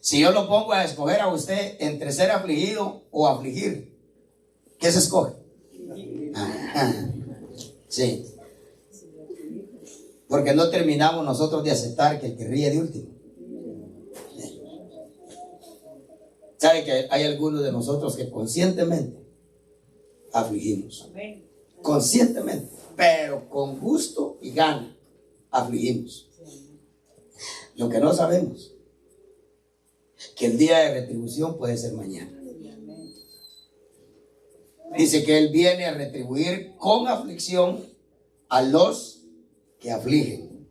si yo lo pongo a escoger a usted entre ser afligido o afligir, ¿qué se escoge? Ajá. Sí. Porque no terminamos nosotros de aceptar que el que ríe de último. ¿Sabe que hay algunos de nosotros que conscientemente afligimos? Conscientemente, pero con gusto y gana afligimos. Lo que no sabemos, que el día de retribución puede ser mañana. Dice que Él viene a retribuir con aflicción a los que afligen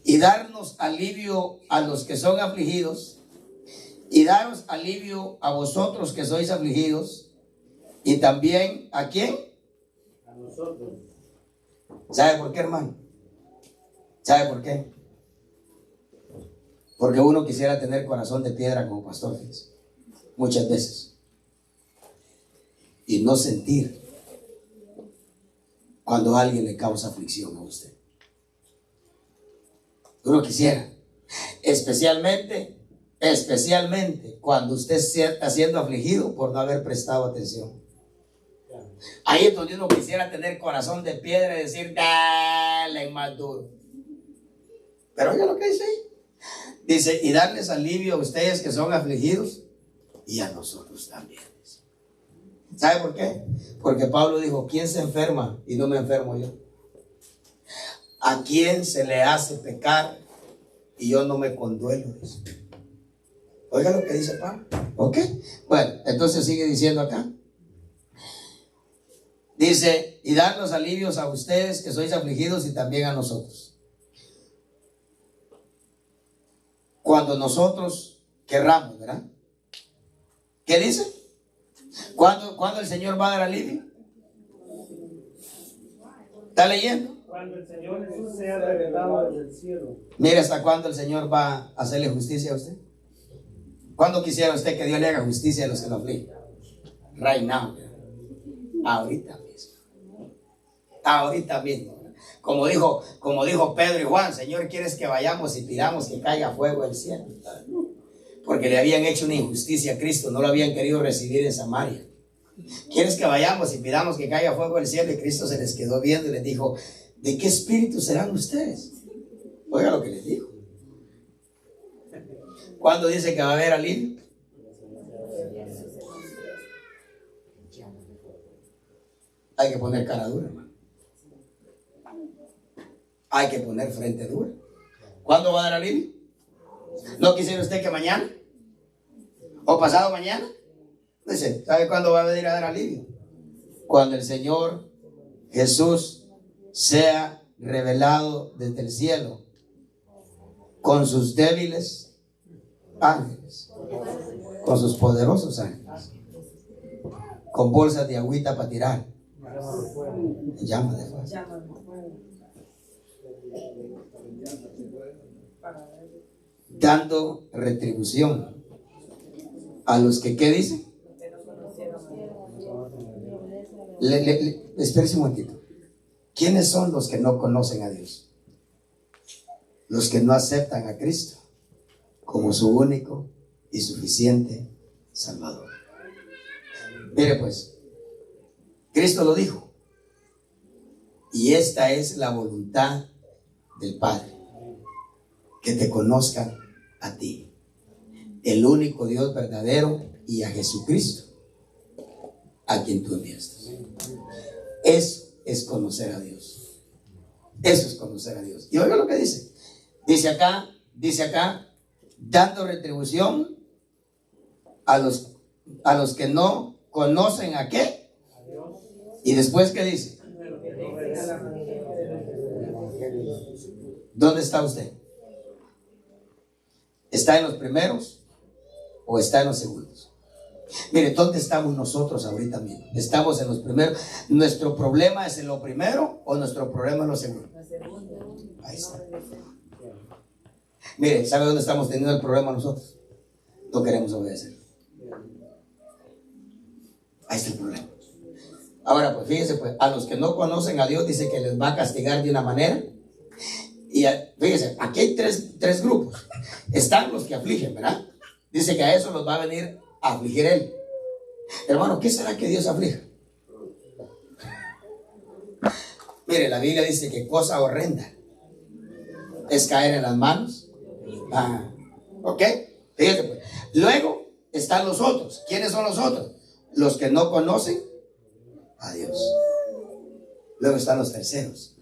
y darnos alivio a los que son afligidos, y daros alivio a vosotros que sois afligidos, y también ¿a quién? A nosotros. ¿Sabe por qué, hermano? ¿Sabe por qué? Porque uno quisiera tener corazón de piedra como pastor, fíjese, muchas veces, y no sentir cuando alguien le causa aflicción a usted. Uno quisiera, especialmente cuando usted está siendo afligido por no haber prestado atención. Ahí es donde uno quisiera tener corazón de piedra y decir, dale más duro. Pero oiga lo que dice ahí. Dice, y darles alivio a ustedes que son afligidos y a nosotros también. ¿Sabe por qué? Porque Pablo dijo, ¿quién se enferma y no me enfermo yo? ¿A quién se le hace pecar y yo no me conduelo? Oiga lo que dice Pablo. ¿Ok? Bueno, entonces sigue diciendo acá. Dice, y dar los alivios a ustedes que sois afligidos y también a nosotros. Cuando nosotros querramos, ¿verdad? ¿Qué dice? ¿Cuándo el Señor va a dar alivio? ¿Está leyendo? Cuando el Señor Jesús sea revelado desde el cielo. Mire hasta cuándo el Señor va a hacerle justicia a usted. ¿Cuándo quisiera usted que Dios le haga justicia a los que lo afligen? Right now. Ahorita mismo. Ahorita mismo. Como dijo Pedro y Juan, Señor, ¿quieres que vayamos y pidamos que caiga fuego del cielo? Porque le habían hecho una injusticia a Cristo, no lo habían querido recibir en Samaria. ¿Quieres que vayamos y pidamos que caiga fuego del cielo? Y Cristo se les quedó viendo y les dijo, ¿de qué espíritu serán ustedes? Oiga lo que les dijo. ¿Cuándo dice que va a haber alivio? Hay que poner cara dura, hermano. Hay que poner frente dura. ¿Cuándo va a dar alivio? ¿No quisiera usted que mañana? ¿O pasado mañana? Dice, ¿sabe cuándo va a venir a dar alivio? Cuando el Señor Jesús sea revelado desde el cielo con sus débiles ángeles, con sus poderosos ángeles, con bolsas de agüita para tirar, llama de fuego, dando retribución a los que, ¿qué dice? Espérese un momentito. ¿Quiénes son los que no conocen a Dios? Los que no aceptan a Cristo como su único y suficiente Salvador. Mire pues, Cristo lo dijo, y esta es la voluntad del Padre, que te conozcan a ti, el único Dios verdadero, y a Jesucristo, a quien tú enviaste. Eso es conocer a Dios. Eso es conocer a Dios. Y oiga lo que dice. Dice acá, dando retribución a los que no conocen a qué. Y después, ¿qué dice? ¿Dónde está usted? ¿Está en los primeros o está en los segundos? Mire, ¿dónde estamos nosotros ahorita mismo? ¿Estamos en los primeros? ¿Nuestro problema es en lo primero o nuestro problema es en lo segundo? Ahí está. Mire, ¿sabe dónde estamos teniendo el problema nosotros? No queremos obedecer. Ahí está el problema. Ahora, pues fíjense, pues, a los que no conocen a Dios dice que les va a castigar de una manera. Y fíjense, aquí hay tres grupos. Están los que afligen, ¿verdad? Dice que a eso los va a venir a afligir Él. Hermano, ¿qué será que Dios aflige? Mire, la Biblia dice que cosa horrenda es caer en las manos. Ok, fíjate pues. Luego están los otros. ¿Quiénes son los otros? Los que no conocen a Dios. Luego están los terceros.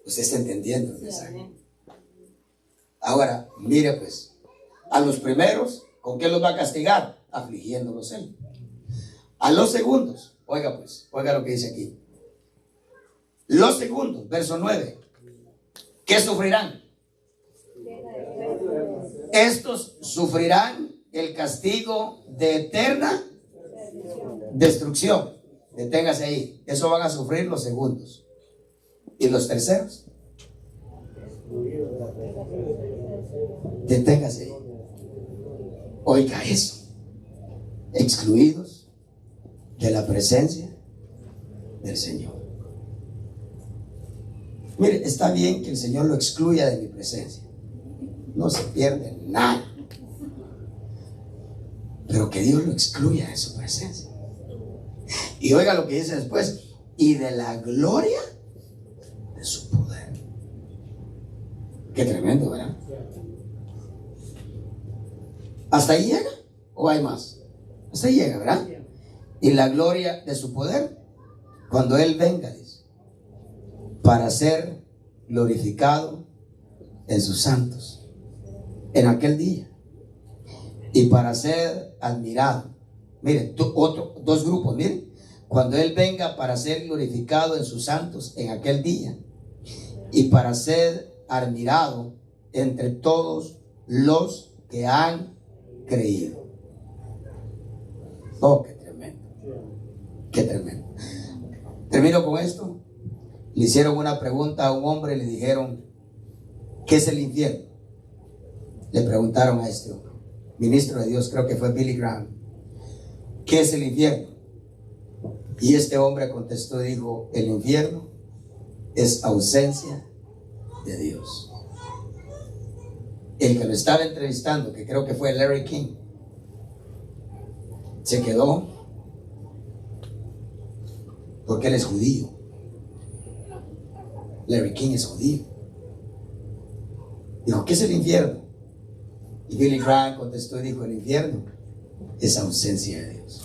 Usted está entendiendo el mensaje. Ahora, mire pues, a los primeros, ¿con qué los va a castigar? Afligiéndolos él. A los segundos, oiga pues, oiga lo que dice aquí. Los segundos, verso 9. ¿Qué sufrirán? Estos sufrirán el castigo de eterna destrucción. Deténgase ahí. Eso van a sufrir los segundos. ¿Y los terceros? Deténgase ahí. Oiga eso. Excluidos de la presencia del Señor. Mire, está bien que el Señor lo excluya de mi presencia. No se pierde nada. Pero que Dios lo excluya de su presencia. Y oiga lo que dice después. Y de la gloria de su poder. Qué tremendo, ¿verdad? ¿Hasta ahí llega? ¿O hay más? Hasta ahí llega, ¿verdad? Y la gloria de su poder, cuando Él venga, dice, para ser glorificado en sus santos, en aquel día, y para ser admirado. Miren, dos grupos, miren, cuando Él venga para ser glorificado en sus santos en aquel día, y para ser admirado entre todos los que han creído. Oh, qué tremendo. Qué tremendo. Termino con esto. Le hicieron una pregunta a un hombre y le dijeron, ¿qué es el infierno? Le preguntaron a este hombre, ministro de Dios, creo que fue Billy Graham, ¿qué es el infierno? Y este hombre contestó y dijo, el infierno es ausencia de Dios. El que lo estaba entrevistando, que creo que fue Larry King, se quedó porque él es judío. Larry King es judío. Dijo, ¿qué es el infierno? Y Billy Graham contestó y dijo, el infierno es ausencia de Dios.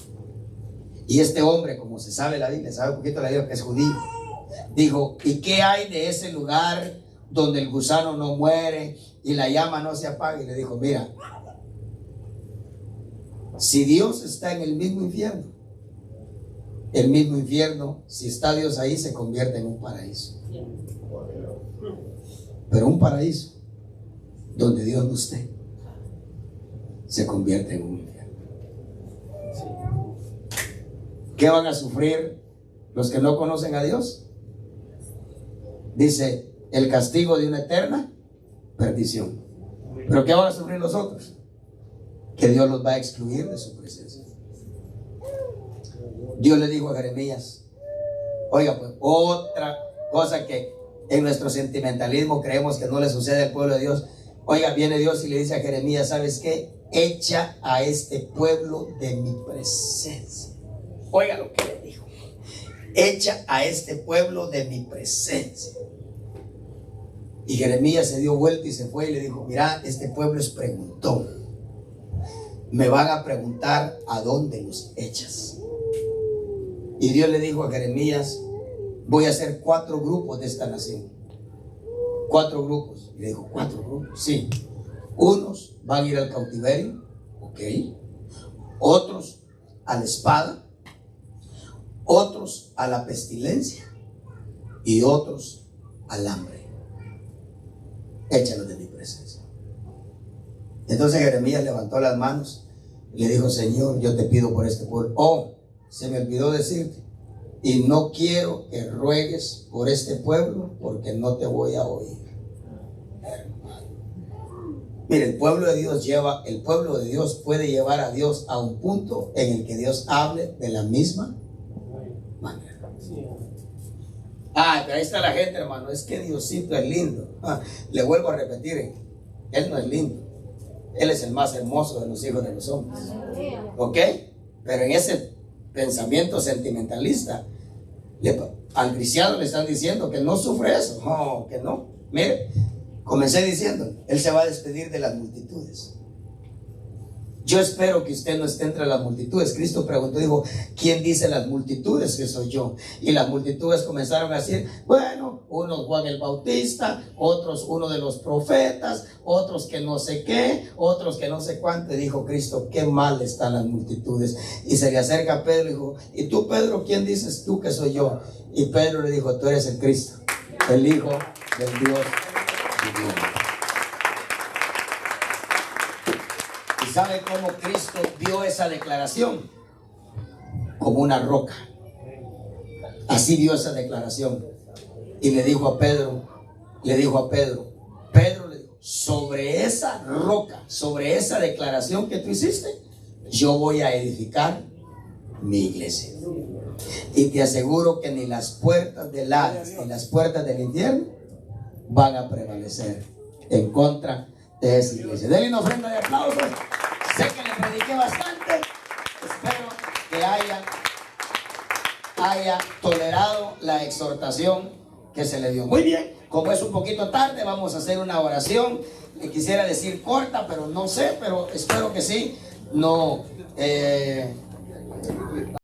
Y este hombre, como se sabe la Biblia, sabe un poquito la Biblia, que es judío, dijo, ¿y qué hay de ese lugar donde el gusano no muere y la llama no se apaga? Y le dijo, mira, si Dios está en el mismo infierno, si está Dios ahí, se convierte en un paraíso. Pero un paraíso donde Dios no esté, se convierte en un infierno. ¿Qué van a sufrir los que no conocen a Dios? Dice, el castigo de una eterna perdición. ¿Pero qué van a sufrir los otros? Que Dios los va a excluir de su presencia. Dios le dijo a Jeremías, oiga, pues otra cosa que en nuestro sentimentalismo creemos que no le sucede al pueblo de Dios. Oiga, viene Dios y le dice a Jeremías, ¿sabes qué? Echa a este pueblo de mi presencia. Oiga lo que le dijo. Echa a este pueblo de mi presencia. Y Jeremías se dio vuelta y se fue y le dijo, mira, este pueblo es preguntón. Me van a preguntar a dónde los echas. Y Dios le dijo a Jeremías, voy a hacer 4 grupos de esta nación. 4 grupos. Y le dijo, 4 grupos. Sí. Unos van a ir al cautiverio. Ok. Otros a la espada. Otros a la pestilencia. Y otros al hambre. Échalos de mi presencia. Entonces Jeremías levantó las manos y le dijo, Señor, yo te pido por este pueblo. Oh, se me olvidó decirte, y no quiero que ruegues por este pueblo porque no te voy a oír. Mire, el pueblo de Dios puede llevar a Dios a un punto en el que Dios hable de la misma manera. Pero ahí está la gente, hermano, es que Diosito es lindo. Le vuelvo a repetir, Él no es lindo, Él es el más hermoso de los hijos de los hombres. ¿Ok? Pero en ese pensamiento sentimentalista, al cristiano le están diciendo que no sufre eso. No, que no. Mire, comencé diciendo, Él se va a despedir de las multitudes. Yo espero que usted no esté entre las multitudes. Cristo preguntó, dijo, ¿quién dice las multitudes que soy yo? Y las multitudes comenzaron a decir, bueno, unos Juan el Bautista, otros uno de los profetas, otros que no sé qué, otros que no sé cuánto. Y dijo Cristo, qué mal están las multitudes. Y se le acerca a Pedro y dijo, ¿y tú, Pedro, quién dices tú que soy yo? Y Pedro le dijo, tú eres el Cristo, el Hijo del Dios viviente. ¿Sabe cómo Cristo vio esa declaración? Como una roca. Así vio esa declaración. Y le dijo a Pedro, Pedro le dijo, sobre esa roca, sobre esa declaración que tú hiciste, yo voy a edificar mi iglesia. Y te aseguro que ni las puertas del Hades ni las puertas del infierno van a prevalecer en contra de esa iglesia. Denle una ofrenda de aplausos. Sé que le prediqué bastante. Espero que haya tolerado la exhortación que se le dio. Muy bien, como es un poquito tarde, vamos a hacer una oración. Le quisiera decir corta, pero no sé, pero espero que sí. No.